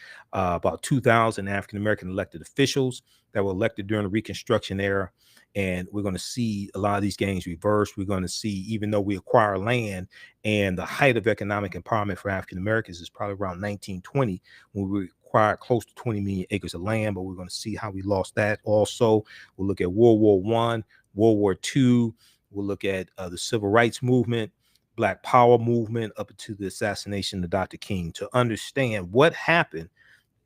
about 2,000 African American elected officials that were elected during the Reconstruction era. And we're going to see a lot of these gains reversed. We're going to see, even though we acquire land, and the height of economic empowerment for African Americans is probably around 1920, when we acquired close to 20 million acres of land, but we're going to see how we lost that. Also, we'll look at World War I, World War II. We'll look at the Civil Rights Movement, Black Power movement, up to the assassination of Dr. King, to understand what happened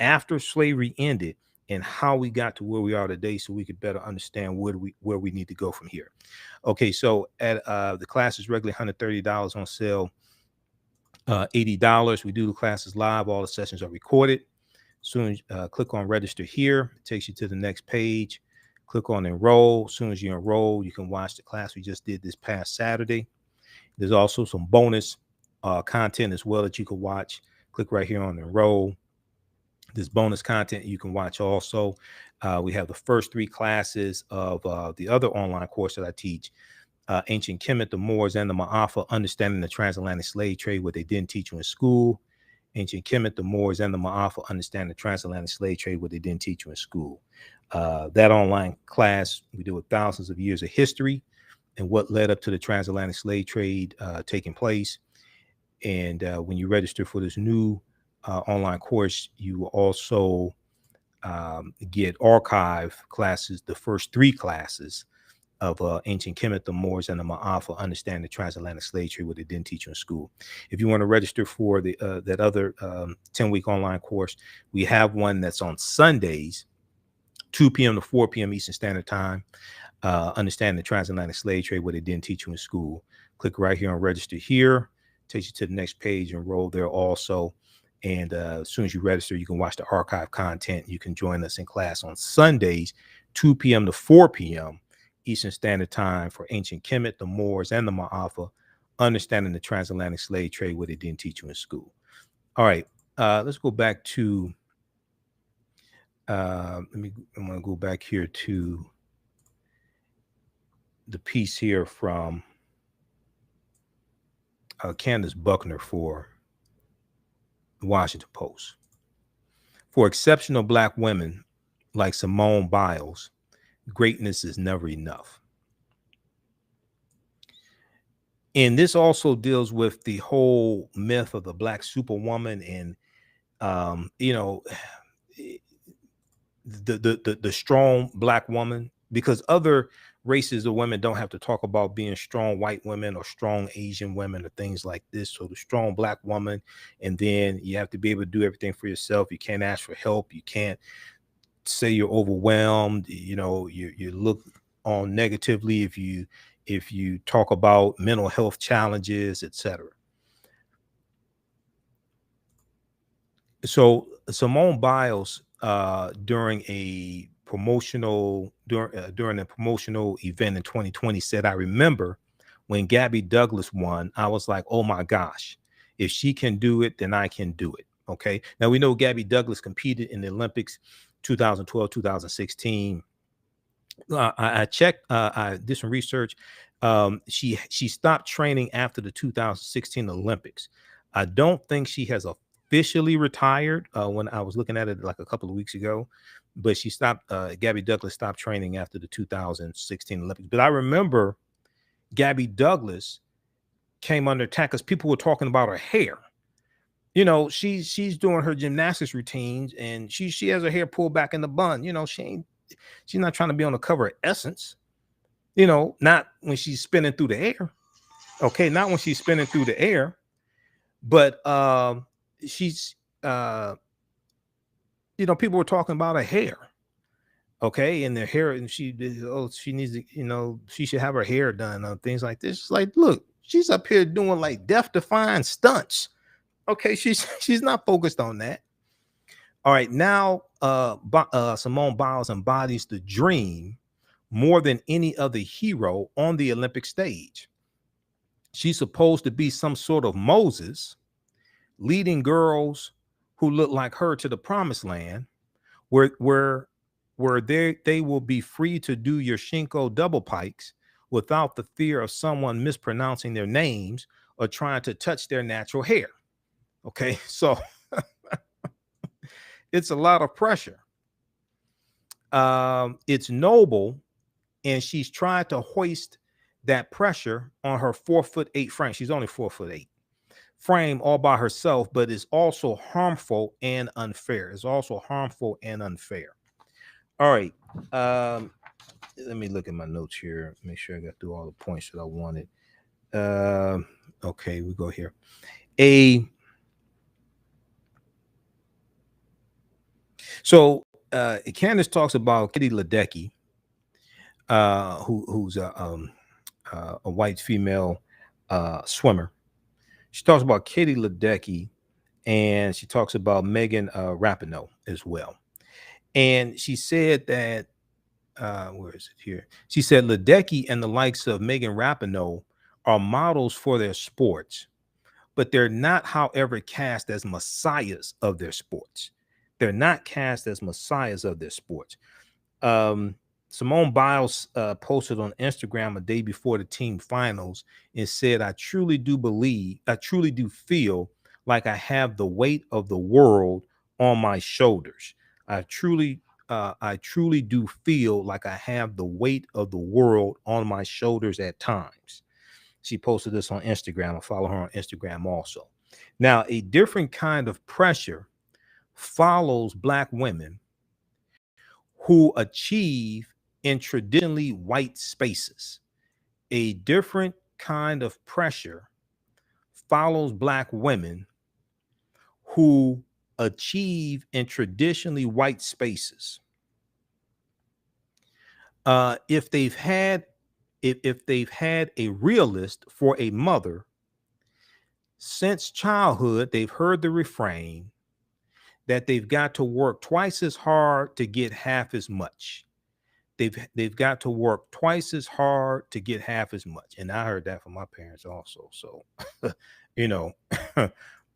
after slavery ended and how we got to where we are today, so we could better understand where we need to go from here. Okay, so at the class is regularly $130, on sale $80. We do the classes live. All the sessions are recorded. Soon as click on register here, it takes you to the next page. Click on enroll. As soon as you enroll, you can watch the class we just did this past Saturday. There's also some bonus content as well that you can watch. Click right here on enroll. This bonus content you can watch also. We have the first 3 classes of the other online course that I teach, Ancient Kemet, the Moors, and the Ma'afa, Understanding the Transatlantic Slave Trade, what they didn't teach you in school. Ancient Kemet, the Moors, and the Ma'afa, Understanding the Transatlantic Slave Trade, what they didn't teach you in school. That online class, we deal with thousands of years of history and what led up to the transatlantic slave trade taking place. And when you register for this new online course, you will also get archive classes, the first 3 classes of Ancient Kemet, the Moors, and the Ma'afa, Understanding the Transatlantic Slave Trade, what they didn't teach you in school. If you want to register for the that other 10-week online course, we have one that's on Sundays, 2 p.m. to 4 p.m. Eastern Standard Time. Understanding the transatlantic slave trade, what they didn't teach you in school. Click right here on register here. Takes you to the next page. Enroll there also. And as soon as you register, you can watch the archive content. You can join us in class on Sundays, 2 p.m. to 4 p.m. Eastern Standard Time for Ancient Kemet, the Moors, and the Ma'afa. Understanding the transatlantic slave trade, what they didn't teach you in school. All right. Let's go back to, I'm going to go back here to the piece here from Candace Buckner for the Washington Post. For exceptional Black women like Simone Biles, greatness is never enough. And this also deals with the whole myth of the Black superwoman and, you know, the strong Black woman, because other races of women don't have to talk about being strong white women or strong Asian women or things like this. So the strong Black woman, and then you have to be able to do everything for yourself. You can't ask for help. You can't say you're overwhelmed. You know, you look on negatively if you talk about mental health challenges, etc. So Simone Biles, during a promotional event in 2020, said, "I remember when Gabby Douglas won, I was like, oh my gosh, if she can do it, then I can do it." Okay. Now we know Gabby Douglas competed in the Olympics 2012, 2016. I checked. I did some research. She stopped training after the 2016 Olympics. I don't think she has officially retired. When I was looking at it like a couple of weeks ago, but she stopped. Gabby Douglas stopped training after the 2016 Olympics. But I remember Gabby Douglas came under attack because people were talking about her hair. You know, she's doing her gymnastics routines and she has her hair pulled back in the bun. You know, she's not trying to be on the cover of Essence, you know, not when she's spinning through the air. Okay, not when she's spinning through the air, but she's you know, people were talking about her hair. Okay, and their hair, and she needs to, you know, she should have her hair done, things like this. It's like, look, she's up here doing like death-defying stunts. Okay, she's not focused on that. All right, now Simone Biles embodies the dream more than any other hero on the Olympic stage. She's supposed to be some sort of Moses, leading girls who look like her to the promised land, where they will be free to do your Shinko double pikes without the fear of someone mispronouncing their names or trying to touch their natural hair. Okay, so it's a lot of pressure. It's noble, and she's tried to hoist that pressure on her 4'8" frame. She's only 4'8" frame all by herself, but it's also harmful and unfair. It's also harmful and unfair. All right. Let me look at my notes here. Make sure I got through all the points that I wanted. Okay, we go here. So Candace talks about Kitty Ledecky, who's a white female swimmer. She talks about Kitty Ledecky, and she talks about Megan Rapinoe as well. And she said that, where is it here? She said Ledecky and the likes of Megan Rapinoe are models for their sports, but they're not, however, cast as messiahs of their sports. They're not cast as messiahs of their sports. Simone Biles posted on Instagram a day before the team finals and said, I truly do feel like I have the weight of the world on my shoulders. I truly do feel like I have the weight of the world on my shoulders at times. She posted this on Instagram. I follow her on Instagram also. Now, a different kind of pressure follows Black women who achieve in traditionally white spaces. A different kind of pressure follows Black women who achieve in traditionally white spaces. if they've had a realist for a mother since childhood, they've heard the refrain that they've got to work twice as hard to get half as much. They've got to work twice as hard to get half as much. And I heard that from my parents also. So, you know,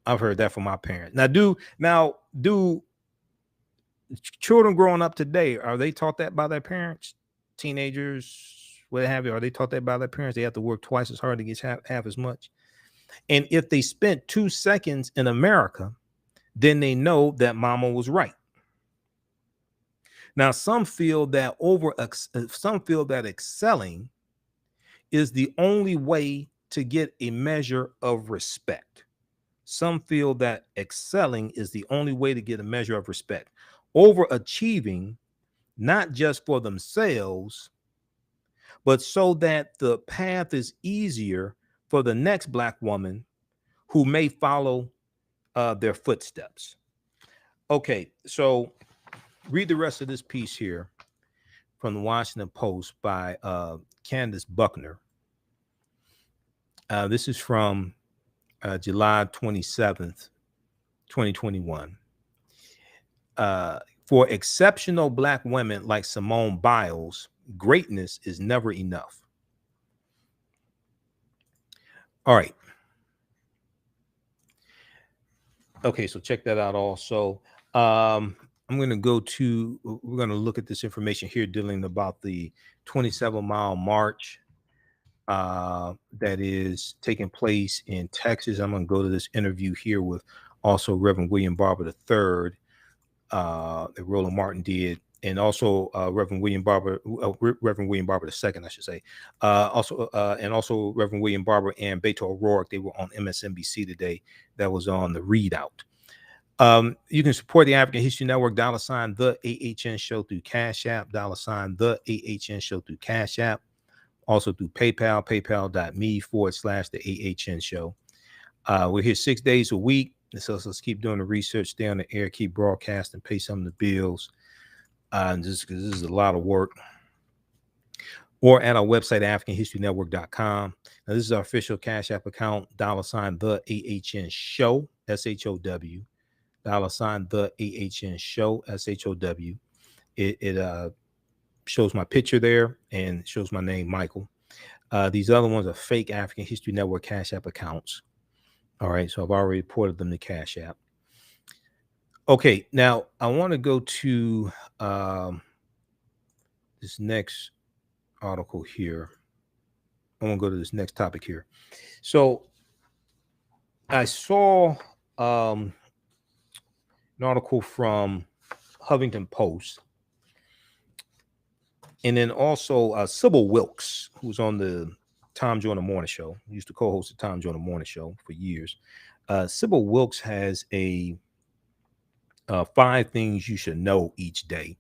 I've heard that from my parents. Do children growing up today, are they taught that by their parents? Teenagers, what have you? Are they taught that by their parents? They have to work twice as hard to get half as much. And if they spent 2 seconds in America, then they know that mama was right. Now, some feel that excelling is the only way to get a measure of respect. Some feel that excelling is the only way to get a measure of respect. Overachieving, not just for themselves, but so that the path is easier for the next Black woman who may follow their footsteps. Okay, so read the rest of this piece here from the Washington Post by Candace Buckner. This is from July 27th, 2021. For exceptional Black women like Simone Biles, greatness is never enough. All right. Okay, so check that out also. We're going to look at this information here dealing about the 27-mile march that is taking place in Texas. I'm going to go to this interview here with also Reverend William Barber III that Roland Martin did, and also Reverend William Barber II, I should say. Also Reverend William Barber and Beto O'Rourke. They were on MSNBC today. That was on the readout. You can support the African History Network, $ the AHN Show through Cash App, $ the AHN Show through Cash App, also through PayPal, paypal.me/the AHN Show. We're here 6 days a week. So let's keep doing the research, stay on the air, keep broadcasting, pay some of the bills. Just because this is a lot of work. Or at our website, AfricanHistoryNetwork.com. Now, this is our official Cash App account, $ the AHN Show, SHOW. $ the AHN Show, SHOW. It shows my picture there and shows my name, Michael. These other ones are fake African History Network Cash App accounts. All right, so I've already reported them to Cash App. Okay, now I want to go to this next article here. I want to go to this next topic here. So I saw an article from Huffington Post, and then also Sybil Wilkes, who's on the Tom Joyner Morning Show. He used to co-host the Tom Joyner Morning Show for years. Sybil Wilkes has a 5 things you should know each day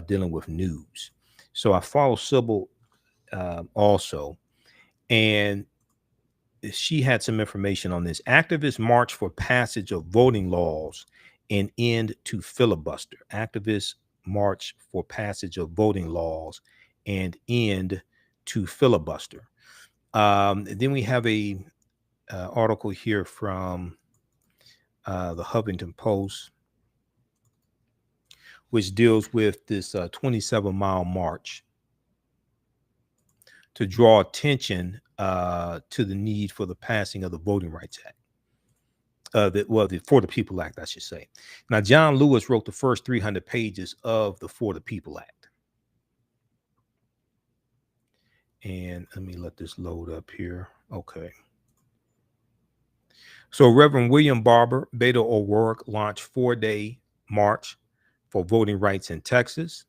dealing with news. So I follow Sybil also, and she had some information on this. Activists march for passage of voting laws and end to filibuster. Activists march for passage of voting laws and end to filibuster. Then we have a article here from the Huffington Post, which deals with this 27-mile march to draw attention to the need for the passing of the Voting Rights Act. The For the People Act, I should say. Now, John Lewis wrote the first 300 pages of the For the People Act. And let me let this load up here. Okay. So Reverend William Barber, Beto O'Rourke launched 4-day march for voting rights in Texas.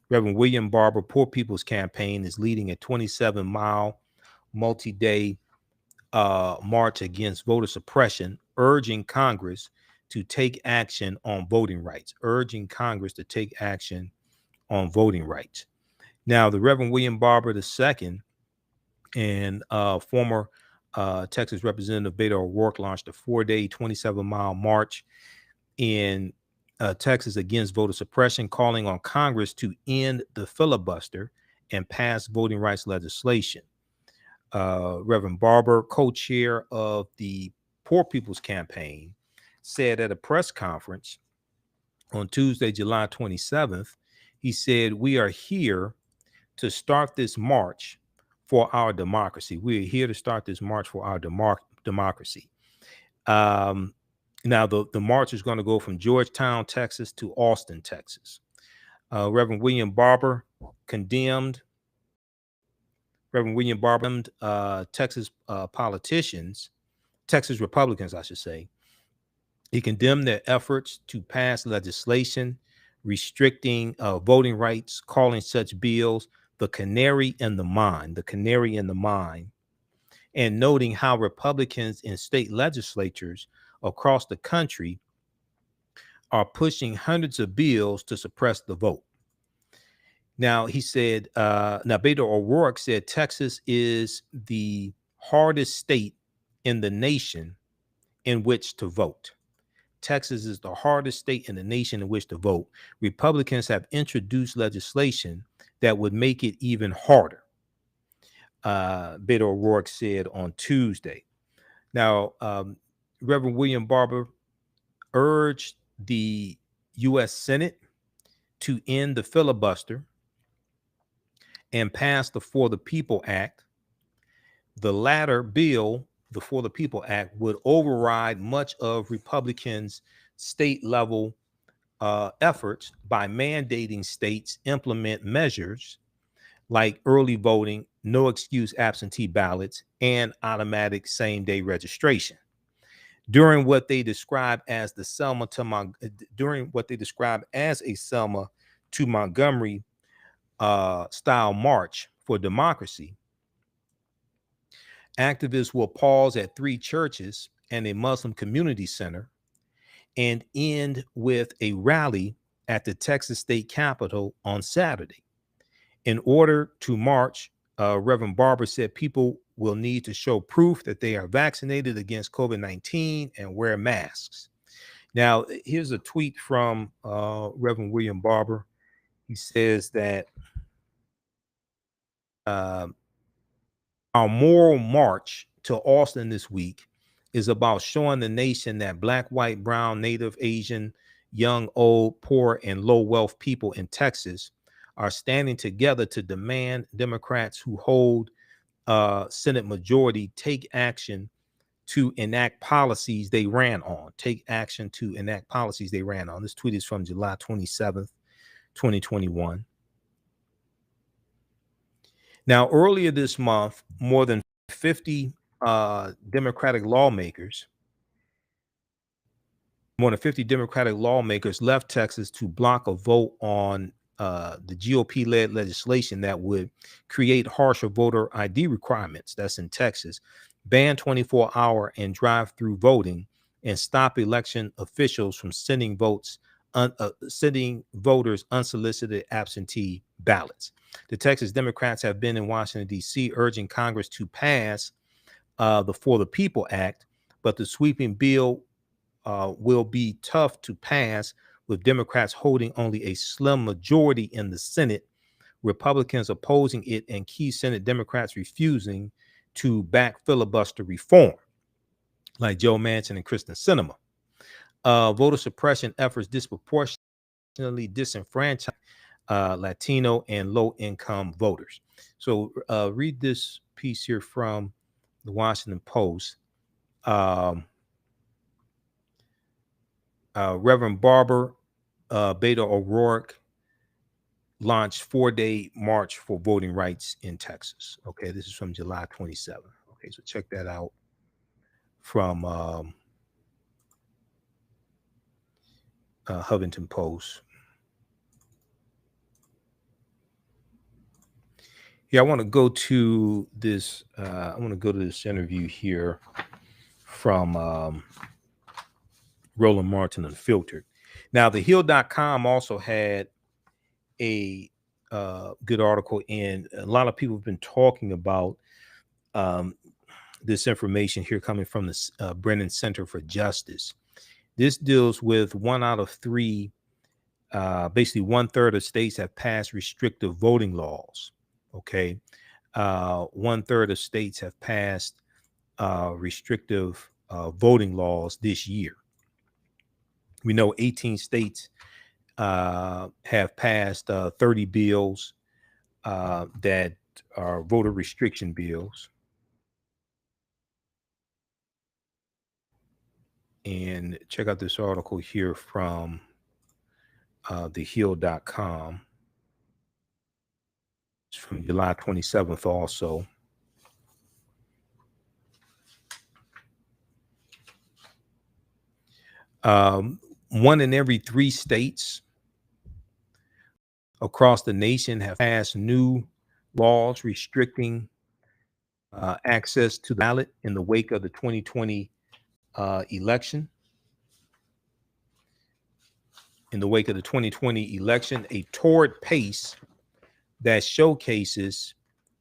Reverend William Barber, Poor People's Campaign, is leading a 27-mile multi-day march against voter suppression, urging Congress to take action on voting rights. Now, the Reverend William Barber II and former Texas Representative Beto O'Rourke launched a 4-day, 27-mile march in Texas against voter suppression, calling on Congress to end the filibuster and pass voting rights legislation. Reverend Barber, co-chair of the Poor People's Campaign, said at a press conference on Tuesday, July 27th, he said, "We are here to start this march for our democracy. We are here to start this march for our democracy." Now, the march is going to go from Georgetown, Texas to Austin, Texas. Reverend William Barber condemned Texas politicians, Texas Republicans, I should say. He condemned their efforts to pass legislation restricting voting rights, calling such bills the canary in the mine, and noting how Republicans in state legislatures across the country are pushing hundreds of bills to suppress the vote. Now, he said, Beto O'Rourke said Texas is the hardest state in the nation in which to vote. Texas is the hardest state in the nation in which to vote. Republicans have introduced legislation that would make it even harder, Beto O'Rourke said on Tuesday. Now, Reverend William Barber urged the U.S. Senate to end the filibuster and pass the For the People Act. The latter bill, the For the People Act, would override much of Republicans' state-level efforts by mandating states implement measures like early voting, no excuse absentee ballots, and automatic same-day registration. During what they describe as a Selma to Montgomery style march for democracy, activists will pause at 3 churches and a Muslim community center and end with a rally at the Texas State Capitol on Saturday. In order to march, Reverend Barber said people will need to show proof that they are vaccinated against COVID-19 and wear masks. Now, here's a tweet from Reverend William Barber. He says that our moral march to Austin this week is about showing the nation that Black, white, brown, Native, Asian, young, old, poor, and low wealth people in Texas are standing together to demand Democrats who hold Senate majority take action to enact policies they ran on. This tweet is from July 27th, 2021. Now, earlier this month, more than 50 Democratic lawmakers left Texas to block a vote on the GOP-led legislation that would create harsher voter ID requirements. That's in Texas, ban 24-hour and drive-through voting, and stop election officials from sending voters unsolicited absentee ballots. The Texas Democrats have been in Washington, D.C., urging Congress to pass the For the People Act, but the sweeping bill will be tough to pass, with Democrats holding only a slim majority in the Senate, Republicans opposing it, and key Senate Democrats refusing to back filibuster reform, like Joe Manchin and Kristen Sinema. Voter suppression efforts disproportionately disenfranchise Latino and low-income voters. So read this piece here from the Washington Post. Reverend Barber, Beto O'Rourke launched 4-day march for voting rights in Texas. Okay, this is from July 27th. Okay, so check that out from Huffington Post. Yeah, I want to go to this. Interview here from Roland Martin Unfiltered. Now, thehill.com also had a good article, and a lot of people have been talking about this information here coming from the Brennan Center for Justice. This deals with 1 out of 3, basically 1/3 of states have passed restrictive voting laws. Okay. 1/3 of states have passed restrictive voting laws this year. We know 18 states have passed 30 bills that are voter restriction bills. And check out this article here from thehill.com. It's from July 27th also. One in every 3 states across the nation have passed new laws restricting access to the ballot in the wake of the 2020 election. In the wake of the 2020 election, a torrid pace that showcases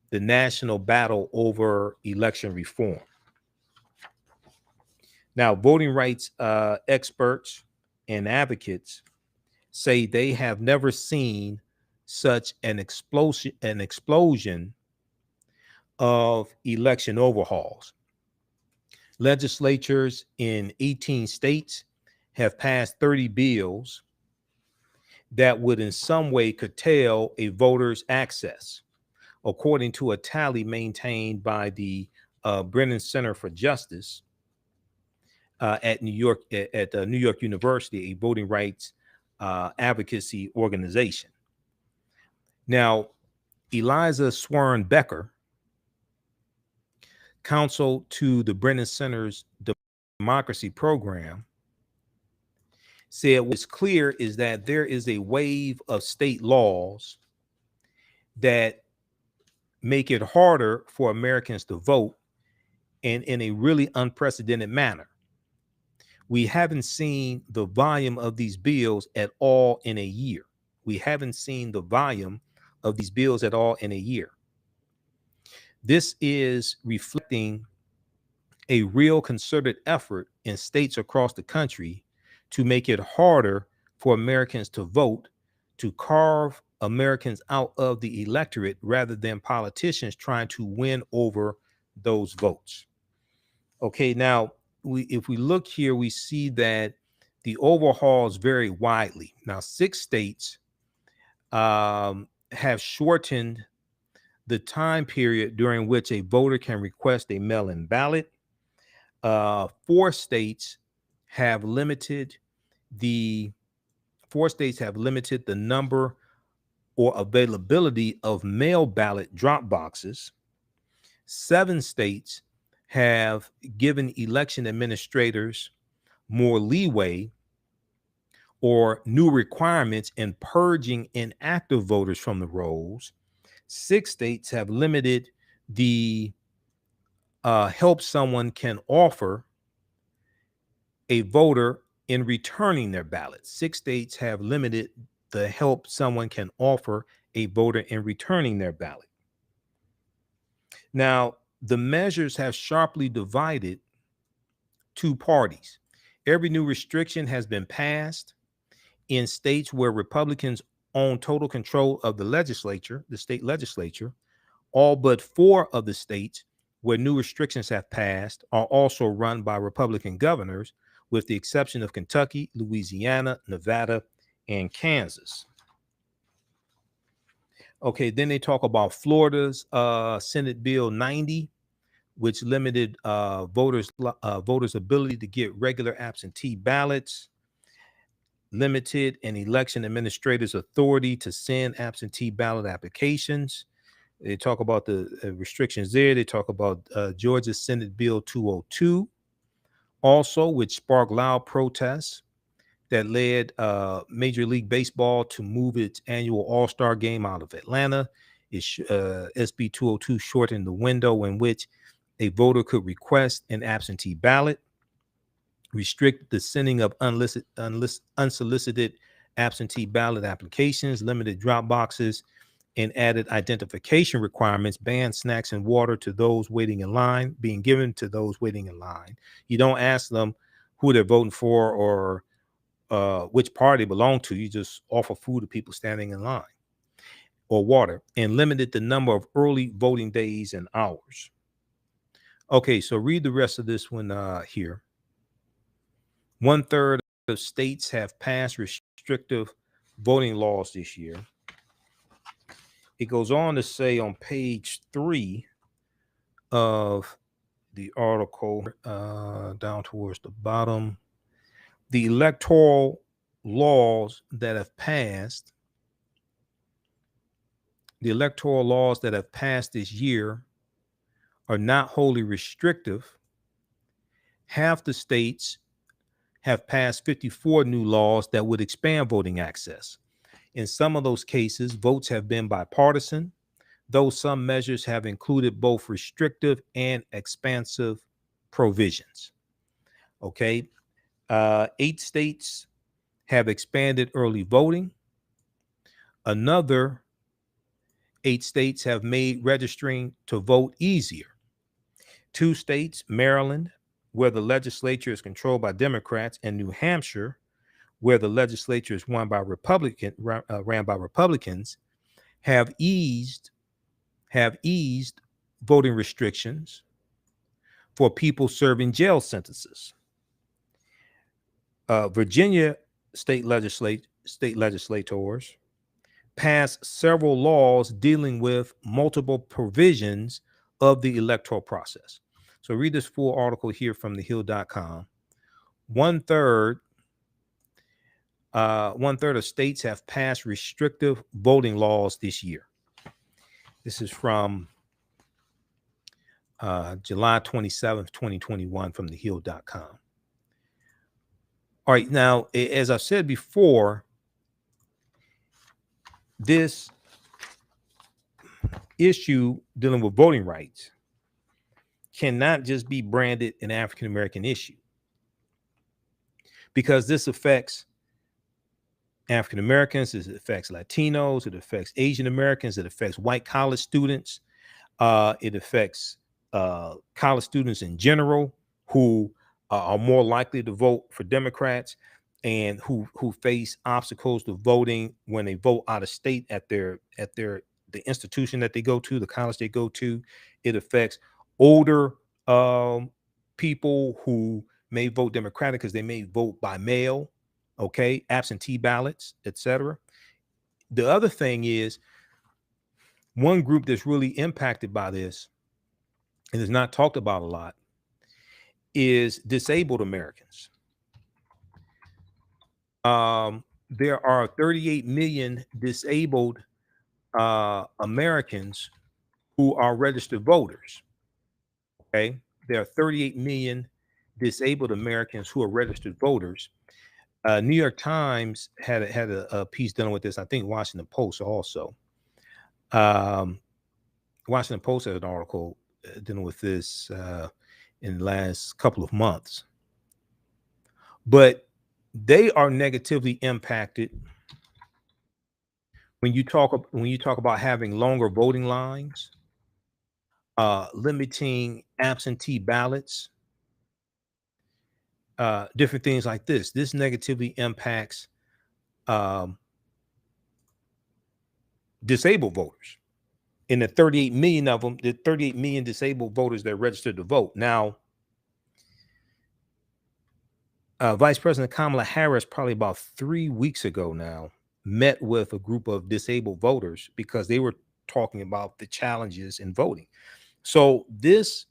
the national battle over election reform. Now, voting rights experts and advocates say they have never seen such an explosion of election overhauls. Legislatures in 18 states have passed 30 bills that would in some way curtail a voter's access, according to a tally maintained by the Brennan Center for Justice at New York University, a voting rights advocacy organization. Now, Eliza Swan Becker, counsel to the Brennan Center's democracy program, said what's clear is that there is a wave of state laws that make it harder for Americans to vote, and in a really unprecedented manner. We haven't seen the volume of these bills at all in a year. We haven't seen the volume of these bills at all in a year. This is reflecting a real concerted effort in states across the country to make it harder for Americans to vote, to carve Americans out of the electorate rather than politicians trying to win over those votes. Okay, now if we look here, we see that the overhauls vary widely. Now, 6 states have shortened the time period during which a voter can request a mail-in ballot. 4 states have limited the number or availability of mail ballot drop boxes. 7 states have given election administrators more leeway or new requirements in purging inactive voters from the rolls. 6 states have limited the help someone can offer a voter in returning their ballot. 6 states have limited the help someone can offer a voter in returning their ballot. Now, the measures have sharply divided 2 parties. Every new restriction has been passed in states where Republicans own total control of the legislature, the state legislature. All but 4 of the states where new restrictions have passed are also run by Republican governors, with the exception of Kentucky, Louisiana, Nevada, and Kansas. Okay, then they talk about Florida's Senate Bill 90, which limited voters' ability to get regular absentee ballots, limited an election administrator's authority to send absentee ballot applications. They talk about the restrictions there. They talk about Georgia's Senate Bill 202, also, which sparked loud protests that led Major League Baseball to move its annual All-Star game out of Atlanta. SB 202 shortened the window in which a voter could request an absentee ballot, restrict the sending of unsolicited absentee ballot applications, limited drop boxes, and added identification requirements, banned snacks and water to those waiting in line, being given to those waiting in line. You don't ask them who they're voting for or which party belong to. You just offer food to people standing in line, or water, and limited the number of early voting days and hours. Okay, so read the rest of this one here. 1/3 of states have passed restrictive voting laws this year. It goes on to say on page 3 of the article, down towards the bottom, the electoral laws that have passed, this year are not wholly restrictive. Half the states have passed 54 new laws that would expand voting access. In some of those cases, votes have been bipartisan, though some measures have included both restrictive and expansive provisions. Okay. 8 states have expanded early voting. Another 8 states have made registering to vote easier. 2 states, Maryland, where the legislature is controlled by Democrats, and New Hampshire, where the legislature is ran by Republicans, have eased voting restrictions for people serving jail sentences. Virginia state legislators passed several laws dealing with multiple provisions of the electoral process. So read this full article here from thehill.com. 1/3 of states have passed restrictive voting laws this year. This is from July 27th, 2021 from thehill.com. All right, now, as I've said before, this issue dealing with voting rights cannot just be branded an African American issue, because this affects African Americans, it affects Latinos, it affects Asian Americans, it affects white college students, it affects college students in general who are more likely to vote for Democrats, and who face obstacles to voting when they vote out of state at the institution that they go to, the college they go to. It affects older people who may vote Democratic because they may vote by mail, okay, absentee ballots, etc. The other thing is, one group that's really impacted by this and is not talked about a lot is disabled Americans. There are 38 million disabled Americans who are registered voters. Okay, there are 38 million disabled Americans who are registered voters. New York Times had a piece dealing with this. I think Washington Post also. Washington Post had an article dealing with this in the last couple of months. But they are negatively impacted when you talk about having longer voting lines, limiting absentee ballots, different things like this. This negatively impacts disabled voters. In the 38 million of them, the 38 million disabled voters that registered to vote. Now, Vice President Kamala Harris, probably about 3 weeks ago now, met with a group of disabled voters because they were talking about the challenges in voting. So this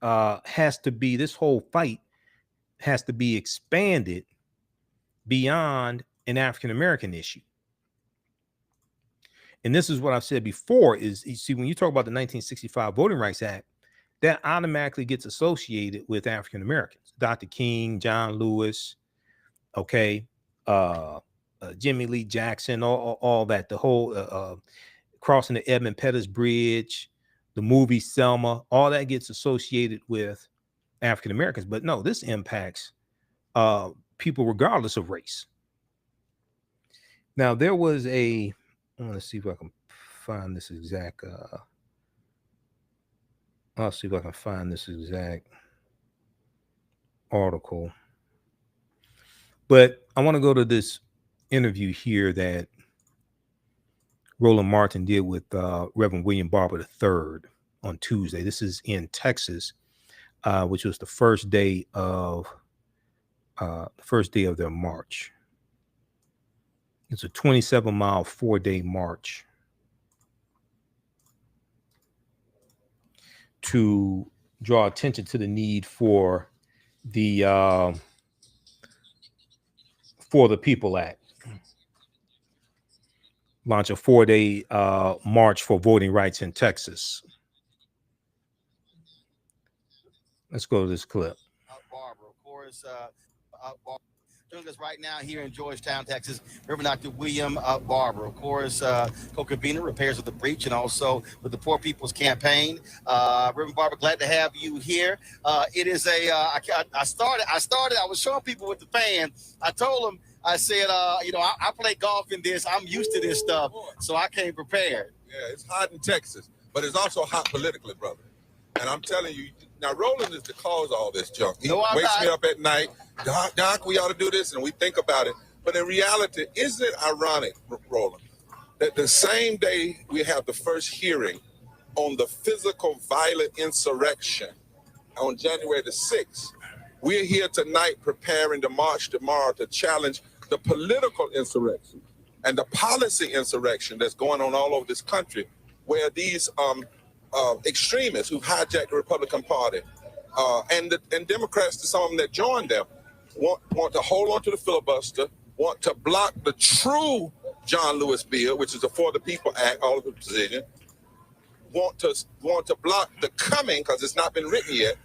this whole fight has to be expanded beyond an African American issue. And this is what I've said before, is you see, when you talk about the 1965 Voting Rights Act, that automatically gets associated with African Americans. Dr. King, John Lewis, okay, Jimmy Lee Jackson, all that, the whole crossing the Edmund Pettus Bridge, the movie Selma, all that gets associated with African Americans. But no, this impacts people regardless of race. Now, there was I want to see if I can find this exact I'll see if I can find this exact article. But I want to go to this interview here that Roland Martin did with Reverend William Barber III on Tuesday. This is in Texas, which was the first day of their march. It's a 27-mile, 4-day march to draw attention to the need for the For the People Act. Launch a 4-day march for voting rights in Texas. Let's go to this clip. Barber, of course, joining us right now here in Georgetown, Texas, Reverend Dr. William Barber, of course, co-convener, repairs of the breach, and also with the Poor People's Campaign. Reverend Barber, glad to have you here. It is I was showing people with the fan. I told them, I said, I play golf in this. I'm used to this stuff, so I came prepared. Yeah, it's hot in Texas, but it's also hot politically, brother. And I'm telling you, now Roland is the cause of all this junk. He wakes me up at night, Doc, we ought to do this, and we think about it. But in reality, isn't it ironic, Roland, that the same day we have the first hearing on the physical violent insurrection on January the 6th, we're here tonight preparing to march tomorrow to challenge the political insurrection and the policy insurrection that's going on all over this country, where these extremists who hijacked the Republican Party and Democrats, some of them that joined them, want to hold on to the filibuster, want to block the true John Lewis bill, which is the For the People Act, all of the position, want to block the coming, because it's not been written yet,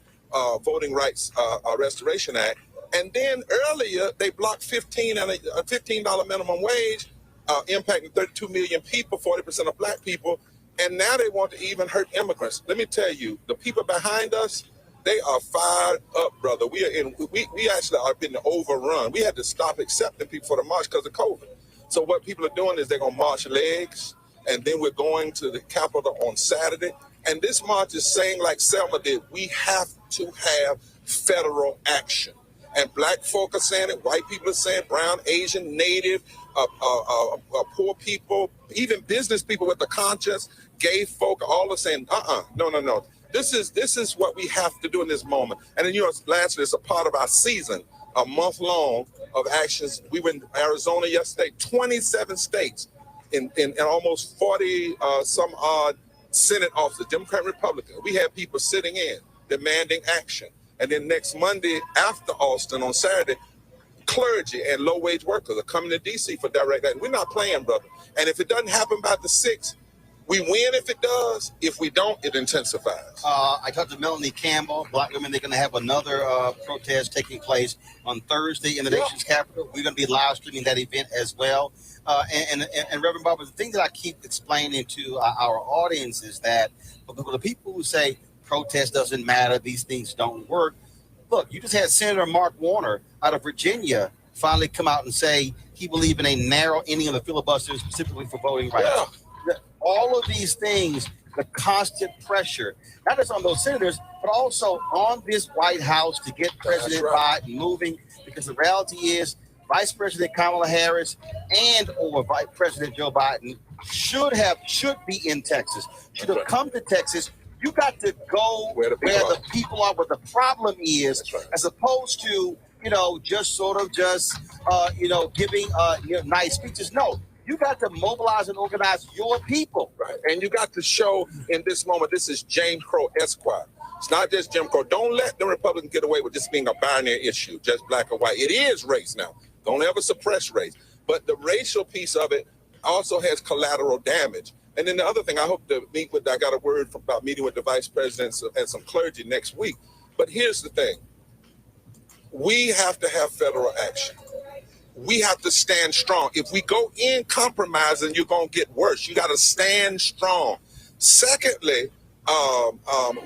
Voting Rights Restoration Act. And then earlier, they blocked a $15 minimum wage, impacting 32 million people, 40% of black people. And now they want to even hurt immigrants. Let me tell you, the people behind us, they are fired up, brother. We actually are being overrun. We had to stop accepting people for the march because of COVID. So what people are doing is they're going to march legs, and then we're going to the Capitol on Saturday. And this march is saying, like Selma did, we have to have federal action. And black folk are saying it, white people are saying it, brown, Asian, Native, poor people, even business people with a conscience, gay folk, all are saying, no. This is what we have to do in this moment. And then, lastly, it's a part of our season, a month long of actions. We were in Arizona yesterday, 27 states in almost 40 some odd Senate offices, Democrat, Republican. We had people sitting in demanding action. And then next Monday after Austin on Saturday, clergy and low-wage workers are coming to D.C. for direct action. We're not playing, brother. And if it doesn't happen by the 6th, we win if it does. If we don't, it intensifies. I talked to Melanie Campbell, Black women. They're going to have another protest taking place on Thursday in the nation's capital. We're going to be live streaming that event as well. And Reverend Barber, the thing that I keep explaining to our audience is that the people who say protest doesn't matter, these things don't work. Look, you just had Senator Mark Warner out of Virginia finally come out and say he believed in a narrow ending of the filibuster specifically for voting rights. Yeah. All of these things, the constant pressure, not just on those senators, but also on this White House to get President Biden moving, because the reality is Vice President Kamala Harris and or Vice President Joe Biden should be in Texas, should have come to Texas. You got to go where the people are, where the problem is, as opposed to, giving nice speeches. No, you got to mobilize and organize your people. Right. And you got to show in this moment, this is James Crow Esquire. It's not just Jim Crow. Don't let the Republicans get away with this being a binary issue, just black or white. It is race now. Don't ever suppress race. But the racial piece of it also has collateral damage. And then the other thing, I hope to meet with, I got a word about meeting with the vice presidents and some clergy next week. But here's the thing. We have to have federal action. We have to stand strong. If we go in compromising, you're going to get worse. You got to stand strong. Secondly,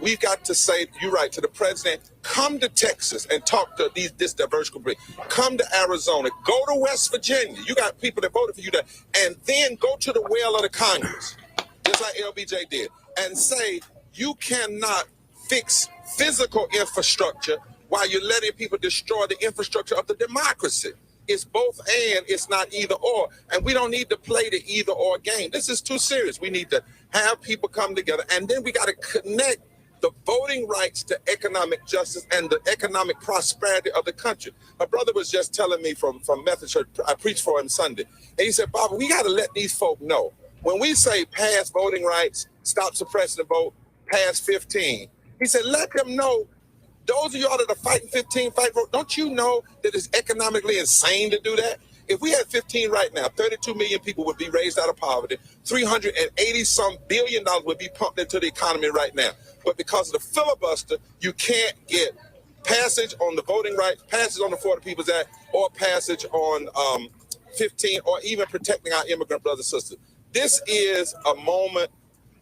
we've got to say, you're right, to the president, come to Texas and talk to this diverse group. Come to Arizona. Go to West Virginia. You got people that voted for you there. And then go to the well of the Congress, just like LBJ did, and say, you cannot fix physical infrastructure while you're letting people destroy the infrastructure of the democracy. It's both and, it's not either or. And we don't need to play the either or game. This is too serious. We need to have people come together, and then we got to connect the voting rights to economic justice and the economic prosperity of the country. My brother was just telling me from Methodist Church, I preached for him Sunday, and he said, Barber, we got to let these folk know. When we say pass voting rights, stop suppressing the vote, pass 15, he said, let them know, those of y'all that are fighting 15, fight vote, don't you know that it's economically insane to do that? If we had 15 right now, 32 million people would be raised out of poverty. $380-some billion would be pumped into the economy right now. But because of the filibuster, you can't get passage on the voting rights, passage on the 40 People's Act, or passage on 15, or even protecting our immigrant brothers and sisters. This is a moment,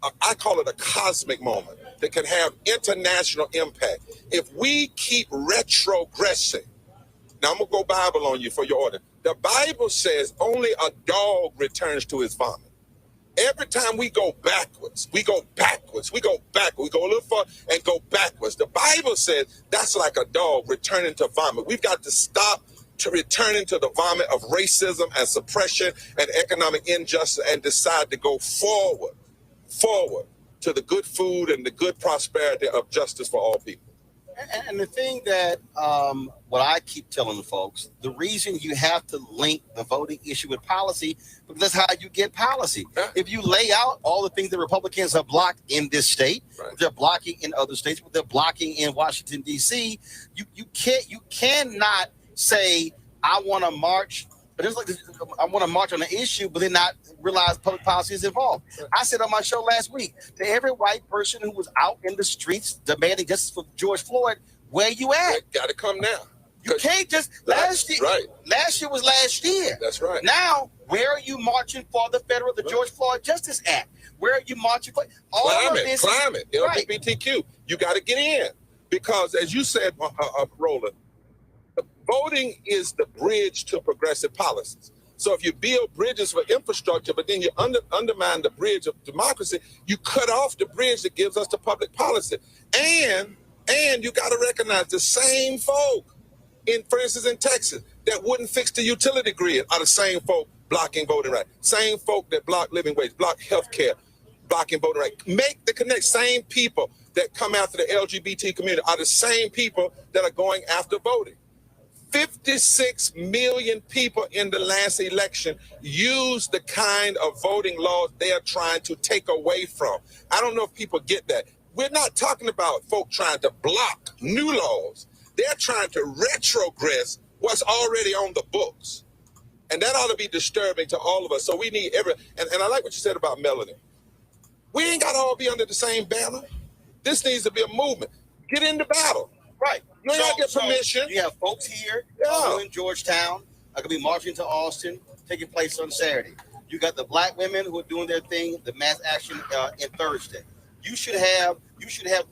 I call it a cosmic moment, that can have international impact. If we keep retrogressing, now I'm going to go Bible on you for your order. The Bible says only a dog returns to his vomit. Every time we go backwards, we go backwards, we go backwards, we go a little far and go backwards. The Bible says that's like a dog returning to vomit. We've got to stop to returning to the vomit of racism and suppression and economic injustice and decide to go forward to the good food and the good prosperity of justice for all people. And the thing that what I keep telling the folks, the reason you have to link the voting issue with policy, because that's how you get policy. Yeah. If you lay out all the things that Republicans have blocked in this state, right, they're blocking in other states, they're blocking in Washington, D.C., you cannot say, I want to march. But it's like I want to march on the issue, but then not realize public policy is involved. I said on my show last week, to every white person who was out in the streets demanding justice for George Floyd, where you at? Got to come now. You can't just last year. Right. Last year was last year. That's right. Now, where are you marching for the George Floyd Justice Act? Where are you marching for? Climate, LGBTQ. Right. You got to get in because, as you said, Roland, voting is the bridge to progressive policies. So if you build bridges for infrastructure, but then you undermine the bridge of democracy, you cut off the bridge that gives us the public policy. And you got to recognize the same folk, for instance, in Texas, that wouldn't fix the utility grid are the same folk blocking voting rights. Same folk that block living wage, block health care, blocking voting rights. Make the connect. Same people that come after the LGBT community are the same people that are going after voting. 56 million people in the last election used the kind of voting laws they are trying to take away from. I don't know if people get that. We're not talking about folk trying to block new laws. They're trying to retrogress what's already on the books. And that ought to be disturbing to all of us. So we need and I like what you said about Melanie. We ain't got to all be under the same banner. This needs to be a movement. Get in the battle. Right. You ain't got to get permission. You have folks here in Georgetown are going to be marching to Austin, taking place on Saturday. You got the black women who are doing their thing, the mass action in Thursday. You should have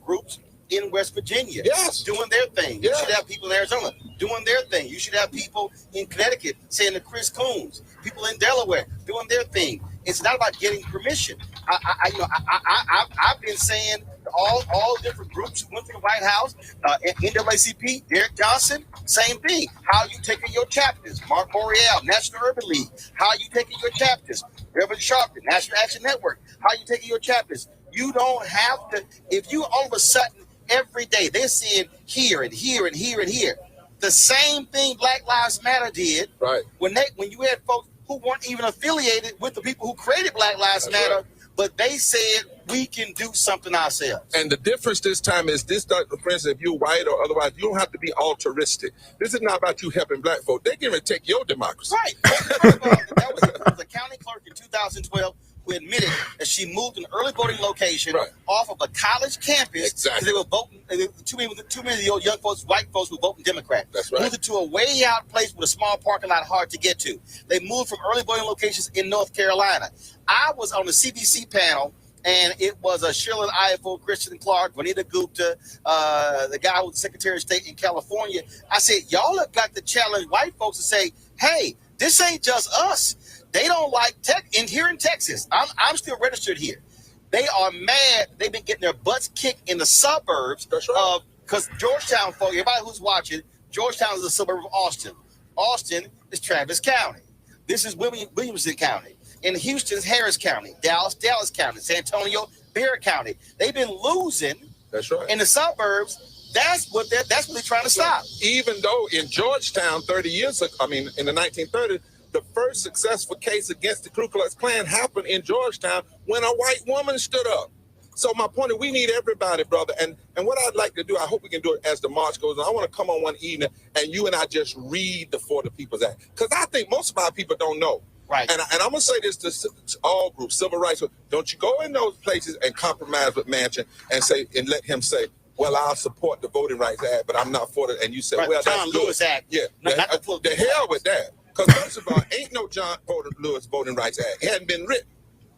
groups in West Virginia doing their thing. You should have people in Arizona doing their thing. You should have people in Connecticut saying to Chris Coons, people in Delaware doing their thing. It's not about getting permission. I've been saying all different groups who went to the White House, NAACP, Derek Johnson, same thing. How are you taking your chapters? Mark Boreal, National Urban League. How are you taking your chapters? Reverend Sharpton, National Action Network. How are you taking your chapters? You don't have to. If you all of a sudden every day they're seeing here and here and here and here, the same thing Black Lives Matter did. Right. When you had folks who weren't even affiliated with the people who created Black Lives Matter. Right. But they said we can do something ourselves. And the difference this time is this, for instance, if you're white or otherwise, you don't have to be altruistic. This is not about you helping black folk. They're going to take your democracy. Right. That was a county clerk in 2012 who admitted that she moved an early voting location off of a college campus because they were voting. Too many young folks, white folks, were voting Democrat. That's right. Moved it to a way out place with a small parking lot, hard to get to. They moved from early voting locations in North Carolina. I was on the CBC panel, and it was Shirley Iafo, Christian Clark, Vanita Gupta, the guy who was the Secretary of State in California. I said, y'all have got to challenge white folks to say, hey, this ain't just us. They don't like tech. And here in Texas, I'm still registered here. They are mad. They've been getting their butts kicked in the suburbs. That's right. Because Georgetown folk, everybody who's watching, Georgetown is a suburb of Austin. Austin is Travis County. This is Williamson County. In Houston, Harris County. Dallas County. San Antonio, Bexar County. They've been losing. That's right. In the suburbs. That's what they're trying to stop. Even though in Georgetown 30 years ago, in the 1930s, the first successful case against the Ku Klux Klan happened in Georgetown when a white woman stood up. So my point is, we need everybody, brother. And what I'd like to do, I hope we can do it as the march goes on. I want to come on one evening and you and I just read the For the People's Act. Because I think most of our people don't know. Right. And I'm going to say this to all groups, civil rights. Don't you go in those places and compromise with Manchin and let him say, well, I'll support the Voting Rights Act, but I'm not for it. And you say, well, John that's Lewis Act. Yeah. The hell with that. Because first of all, ain't no John Lewis Voting Rights Act. It hadn't been written.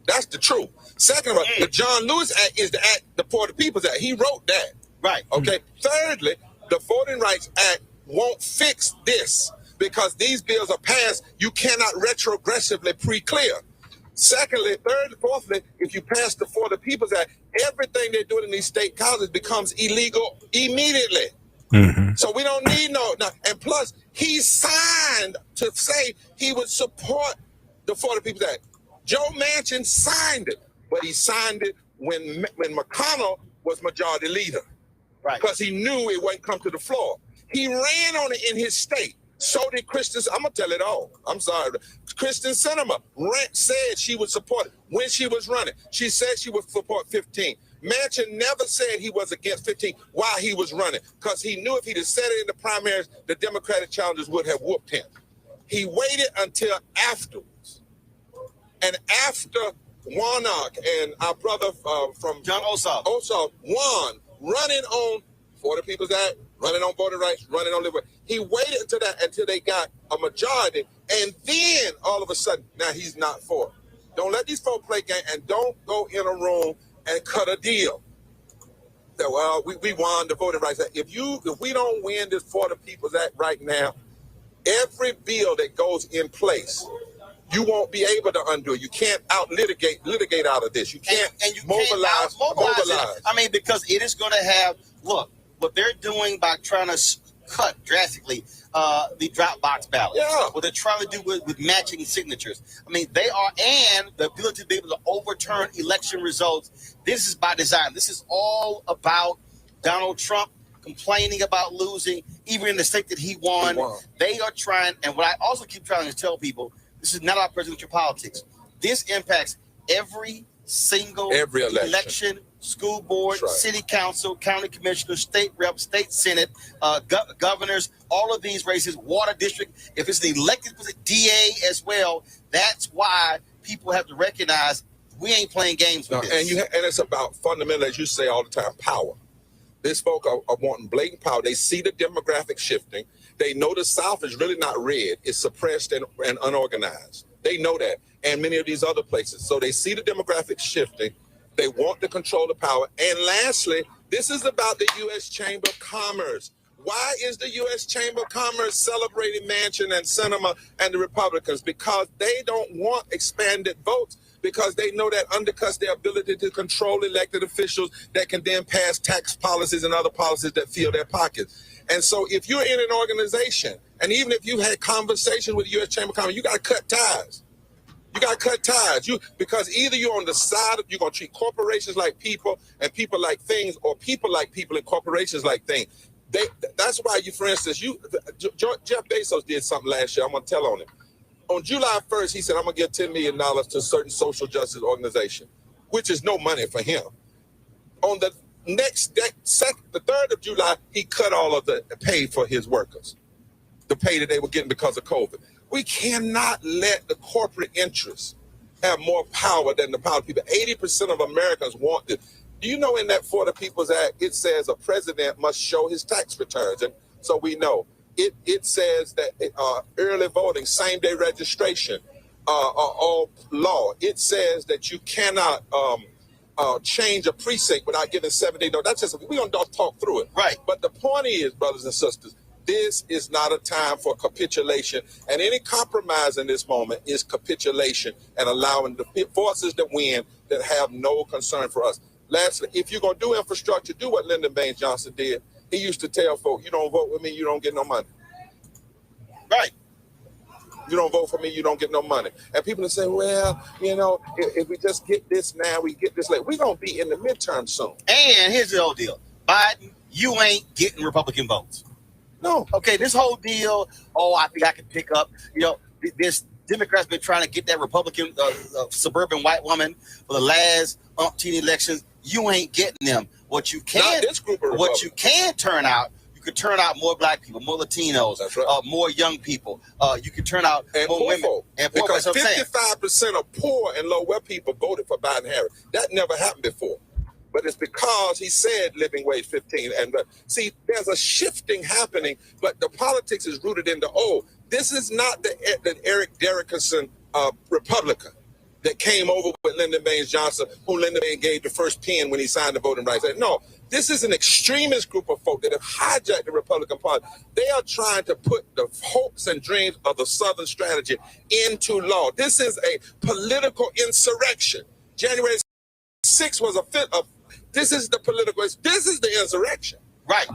That's the truth. Second of all, the John Lewis Act is the act, the For the People's Act. He wrote that. Right. Okay. Thirdly, the Voting Rights Act won't fix this because these bills are passed. You cannot retrogressively pre-clear. Secondly, thirdly, fourthly, if you pass the For the People's Act, everything they're doing in these state colleges becomes illegal immediately. Mm-hmm. So we don't need no. And plus, he signed to say he would support the For the People's Act. Joe Manchin signed it, but he signed it when McConnell was majority leader. Right. Because he knew it wouldn't come to the floor. He ran on it in his state. So did Kristen. I'm going to tell it all. I'm sorry. Kristen Sinema said she would support it when she was running. She said she would support 15. Manchin never said he was against 15 while he was running because he knew if he'd have said it in the primaries, the Democratic challengers would have whooped him. He waited until afterwards. And after Warnock and our brother from John Ossoff won, running on For the People's Act, running on voting rights, running on liberty, he waited until they got a majority, and then all of a sudden, now he's not for it. Don't let these folks play game, and don't go in a room and cut a deal. That, well, we won the Voting Rights Act. If we don't win this For the People's Act right now, every bill that goes in place, you won't be able to undo it. You can't litigate out of this. You can't mobilize. Because it is going to have, look, what they're doing by trying to cut drastically the drop box ballot. Yeah. What they're trying to do with matching signatures. They are, and the ability to be able to overturn election results. This is by design. This is all about Donald Trump complaining about losing, even in the state that he won. They are trying, and what I also keep trying to tell people, this is not our presidential politics. This impacts every single election, school board, city council, county commissioner, state rep, state senate, governors, all of these races, water district. If it's an elected DA as well, that's why people have to recognize we ain't playing games with this. And it's about fundamental, as you say all the time, power. These folk are wanting blatant power. They see the demographic shifting. They know the South is really not red. It's suppressed and unorganized. They know that. And many of these other places. So they see the demographics shifting. They want to control the power. And lastly, this is about the U.S. Chamber of Commerce. Why is the U.S. Chamber of Commerce celebrating Manchin and Sinema and the Republicans? Because they don't want expanded votes, because they know that undercuts their ability to control elected officials that can then pass tax policies and other policies that fill their pockets. And so if you're in an organization, and even if you had conversation with the U.S. Chamber of Commerce, you got to cut ties. You got to cut ties. Because either you're on the side of, you're going to treat corporations like people and people like things, or people like people and corporations like things. That's why for instance, Jeff Bezos did something last year. I'm going to tell on it. On July 1st, he said, I'm going to give $10 million to a certain social justice organization, which is no money for him. On the next day, the 3rd of July, he cut all of the pay for his workers, the pay that they were getting because of COVID. We cannot let the corporate interests have more power than the power of people. 80% of Americans want this. Do you know in that For the People's Act, it says a president must show his tax returns? And so we know. It says that early voting, same-day registration are all law. It says that you cannot change a precinct without giving 7 days. No, that's just, we're going to talk through it. Right. But the point is, brothers and sisters, this is not a time for capitulation. And any compromise in this moment is capitulation and allowing the forces that win that have no concern for us. Lastly, if you're going to do infrastructure, do what Lyndon Baines Johnson did. He used to tell folks, you don't vote with me, you don't get no money. Right. You don't vote for me, you don't get no money. And people say, well, you know, if we just get this now, we get this later. We're going to be in the midterm soon. And here's the whole deal. Biden, you ain't getting Republican votes. No. Okay, this whole deal, I think I can pick up, this Democrats been trying to get that Republican suburban white woman for the last umpteen elections. You ain't getting them. What you can turn out, you could turn out more black people, more Latinos, that's right. More young people. You can turn out and more women. Folk. And because 55% of poor and low-wealth people voted for Biden-Harris. That never happened before. But it's because he said living wage 15. And see, there's a shifting happening, but the politics is rooted in this is not the Eric Derrickerson Republican that came over with Lyndon Baines Johnson, who Lyndon Baines gave the first pen when he signed the Voting Rights Act. No, this is an extremist group of folk that have hijacked the Republican Party. They are trying to put the hopes and dreams of the Southern strategy into law. This is a political insurrection. January 6th was this is the political, this is the insurrection. Right.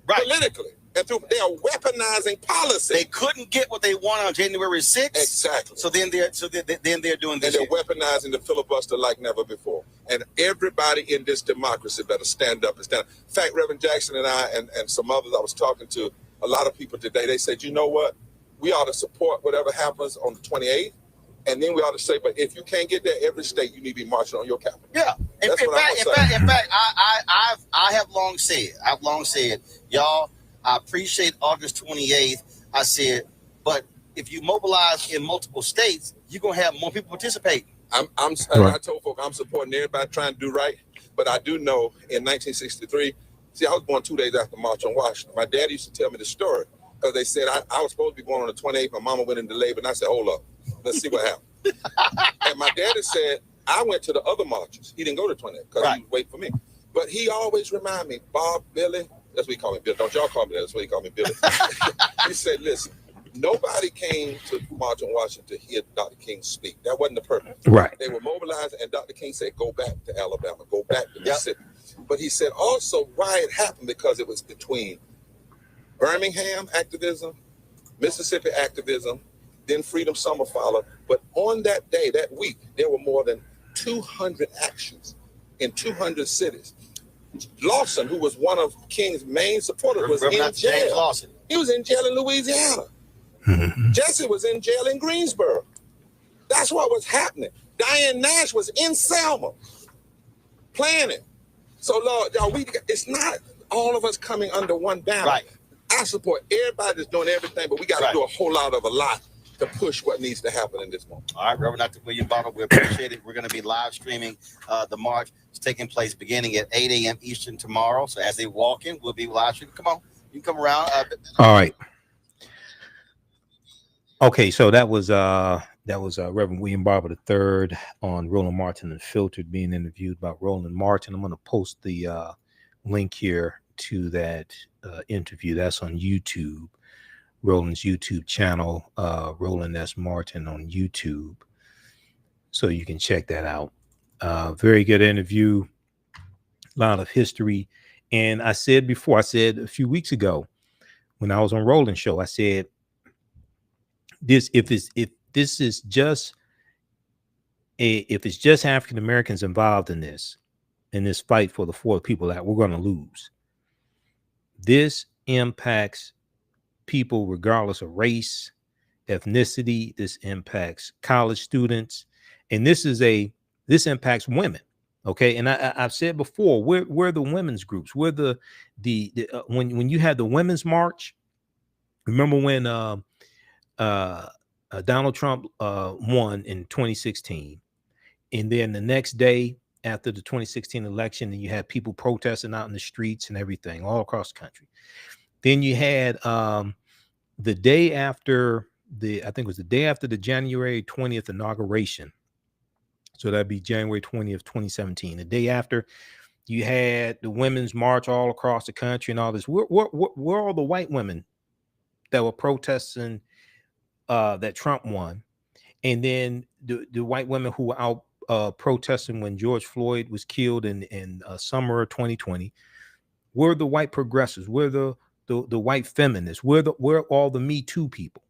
Politically. And they are weaponizing policy. They couldn't get what they wanted on January 6th. Exactly. So then they're doing this. And they're weaponizing the filibuster like never before. And everybody in this democracy better stand up and stand up. In fact, Reverend Jackson and I and some others I was talking to, a lot of people today, they said, you know what? We ought to support whatever happens on the 28th. And then we ought to say, but if you can't get there, every state, you need to be marching on your capital. Yeah. In fact, I have long said, y'all, I appreciate August 28th. I said, but if you mobilize in multiple states, you're going to have more people participate. I told folk I'm supporting everybody trying to do right. But I do know in 1963, see, I was born 2 days after March on Washington. My dad used to tell me the story because they said I was supposed to be born on the 28th. My mama went into labor, and I said, hold up. Let's see what happened. And my daddy said, I went to the other marches. He didn't go to 28 because he was waiting for me. But he always reminded me, Bob, Billy, that's what he called me, Billy. Don't y'all call me that. That's what he called me, Billy. He said, listen, nobody came to March on Washington to hear Dr. King speak. That wasn't the purpose. Right. They were mobilized, and Dr. King said, go back to Alabama, go back to Mississippi. But he said also why it happened, because it was between Birmingham activism, Mississippi activism, then Freedom Summer followed. But on that day, that week, there were more than 200 actions in 200 cities. Lawson, who was one of King's main supporters, was in jail. He was in jail in Louisiana. Mm-hmm. Jesse was in jail in Greensboro. That's what was happening. Diane Nash was in Selma planning. So, Lord, y'all, it's not all of us coming under one banner. Right. I support everybody that's doing everything, but we got to do a whole lot of a lot to push what needs to happen in this moment. All right, Reverend Dr. William Barber, we appreciate it. We're going to be live streaming the march. It's taking place beginning at 8 a.m. Eastern tomorrow. So as they walk in, we'll be live streaming. Come on, you can come around. All right. Okay, so that was Reverend William Barber III on Roland Martin Unfiltered, being interviewed by Roland Martin. I'm going to post the link here to that interview. That's on YouTube. Roland's YouTube channel, Roland S. Martin on YouTube. So you can check that out. Very good interview, a lot of history. And I said before, a few weeks ago when I was on Roland's show, I said, if it's just African Americans involved in this fight for the people, that we're going to lose. This impacts people regardless of race, ethnicity. This impacts college students, and this impacts women. Okay, and I've said before, we're the women's groups. We're the when you had the women's march. Remember when Donald Trump won in 2016, and then the next day after the 2016 election, and you had people protesting out in the streets and everything all across the country. Then you had the day after I think it was the day after the January 20th inauguration. So that'd be January 20th, 2017. The day after, you had the women's march all across the country and all this. Where all the white women that were protesting that Trump won? And then the white women who were out protesting when George Floyd was killed in summer of 2020. We're the white progressives. We're the white feminists. We're all the Me Too people.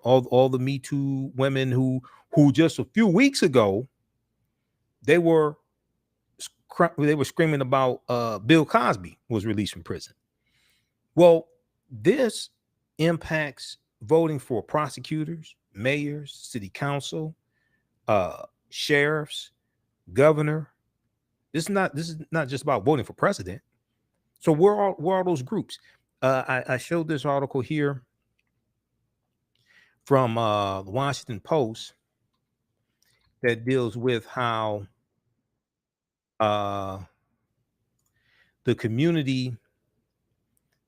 all the Me Too women who just a few weeks ago they were screaming about Bill Cosby was released from prison. Well, this impacts voting for prosecutors, mayors, city council, sheriffs, governor. This is not just about voting for president. So we're all those groups. I showed this article here from the Washington Post that deals with how the community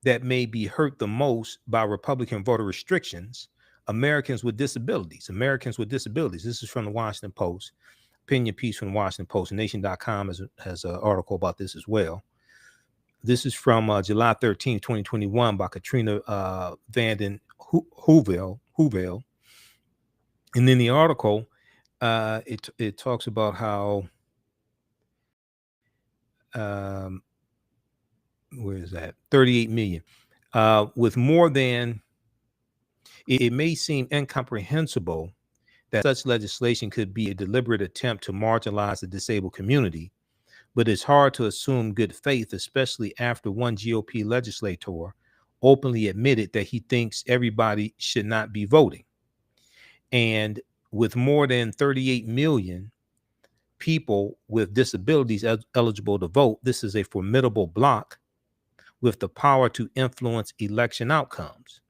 that may be hurt the most by Republican voter restrictions, Americans with disabilities. This is from the Washington Post, opinion piece from the Washington Post. Nation.com has an article about this as well. This is from July 13, 2021 by Katrina Vanden Heuvel. And then the article, it talks about how, where is that? 38 million. With more than, it may seem incomprehensible that such legislation could be a deliberate attempt to marginalize the disabled community, but it's hard to assume good faith, especially after one GOP legislator openly admitted that he thinks everybody should not be voting. And with more than 38 million people with disabilities eligible to vote, this is a formidable bloc with the power to influence election outcomes.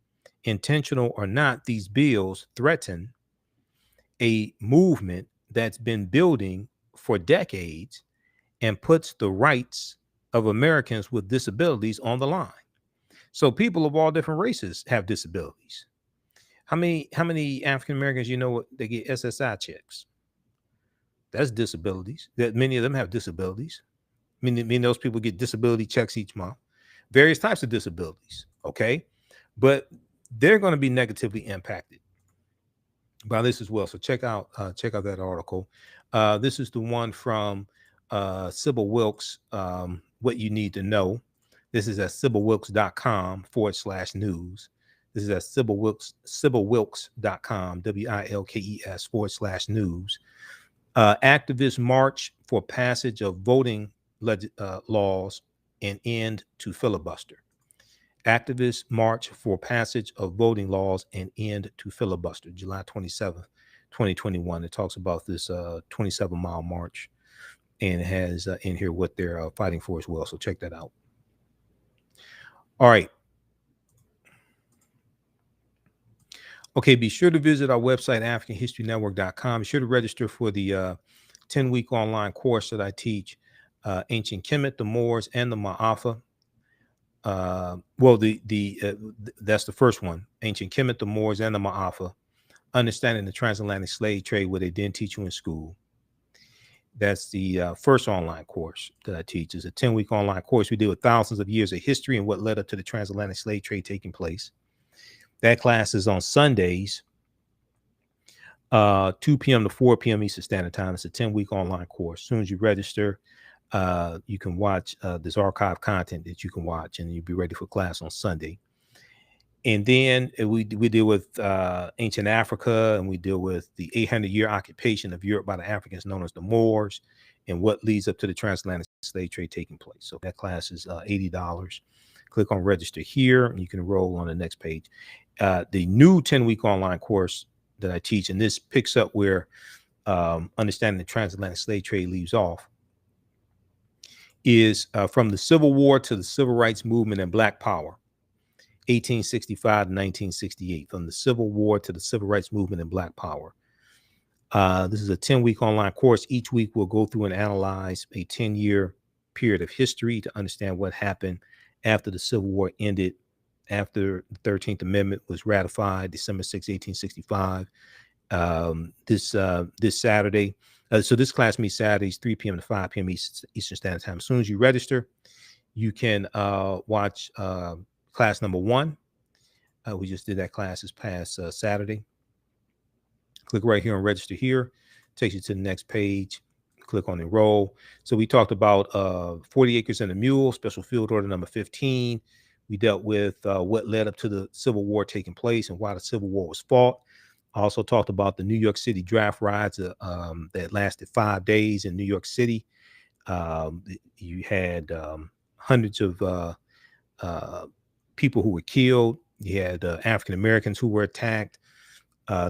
Intentional or not, these bills threaten a movement that's been building for decades and puts the rights of Americans with disabilities on the line. So people of all different races have disabilities. How many African Americans they get SSI checks? That's disabilities. That many of them have disabilities. I mean those people get disability checks each month. Various types of disabilities. Okay, but they're going to be negatively impacted by this as well. So check out that article. This is the one from Sybil Wilkes, what you need to know. This is at sybilwilkes.com/news. This is at sybilwilkes.com, WILKES/news. Activists march for passage of voting laws and end to filibuster. Activists march for passage of voting laws and end to filibuster. July 27th, 2021. It talks about this 27-mile march, and it has in here what they're fighting for as well. So check that out. All right. Okay, be sure to visit our website, AfricanHistoryNetwork.com. Be sure to register for the 10-week online course that I teach, Ancient Kemet, the Moors, and the Ma'afa. That's the first one, Ancient Kemet, the Moors, and the Ma'afa, Understanding the Transatlantic Slave Trade, what they didn't teach you in school. That's the first online course that I teach. It's a 10-week online course. We deal with thousands of years of history and what led up to the transatlantic slave trade taking place. That class is on Sundays, 2 p.m. to 4 p.m. Eastern Standard Time. It's a 10-week online course. As soon as you register, you can watch this archive content that you can watch, and you'll be ready for class on Sunday. And then we deal with ancient Africa, and we deal with the 800-year occupation of Europe by the Africans known as the Moors, and what leads up to the transatlantic slave trade taking place. So that class is $80. Click on register here, and you can enroll on the next page. The new 10-week online course that I teach, and this picks up where Understanding the Transatlantic Slave Trade leaves off, is from the Civil War to the Civil Rights Movement and Black Power, 1865 to 1968. From the Civil War to the Civil Rights Movement and Black Power. This is a 10-week online course. Each week we'll go through and analyze a 10-year period of history to understand what happened after the Civil War ended, after the 13th Amendment was ratified, December 6, 1865. This Saturday. So this class meets Saturdays, 3 p.m. to 5 p.m. Eastern Standard Time. As soon as you register, you can watch class number 1. We just did that class this past Saturday. Click right here on register here. Takes you to the next page. Click on enroll. So we talked about 40 Acres and a Mule, Special Field Order number 15. We dealt with what led up to the Civil War taking place and why the Civil War was fought. I also talked about the New York City draft riots that lasted 5 days in New York City. You had hundreds of people who were killed. You had African Americans who were attacked.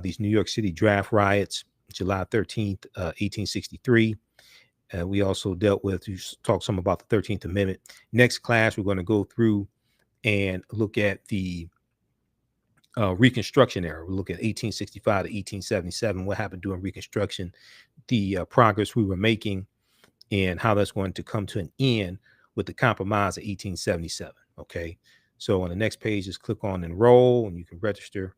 These New York City draft riots, July 13th, 1863. We also talked some about the 13th Amendment. Next class, we're going to go through and look at the Reconstruction era. We'll look at 1865 to 1877, what happened during Reconstruction, the progress we were making, and how that's going to come to an end with the Compromise of 1877. Okay, so on the next page, just click on enroll, and you can register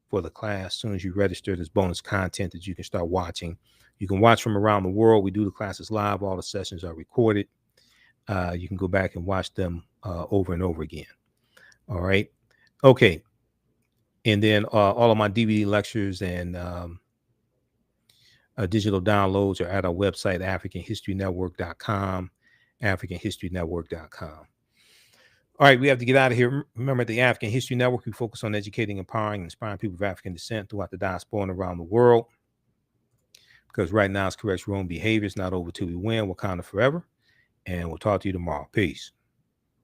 for the class. As soon as you register, there's bonus content that you can start watching. You can watch from around the world. We do the classes live. All the sessions are recorded. You can go back and watch them over and over again. All right. Okay. And then all of my DVD lectures and digital downloads are at our website, AfricanHistoryNetwork.com, AfricanHistoryNetwork.com. All right, we have to get out of here. Remember, at the African History Network, we focus on educating, empowering, and inspiring people of African descent throughout the diaspora and around the world. Because right now, it's correct wrong behavior. It's not over till we win. Wakanda forever. And we'll talk to you tomorrow. Peace.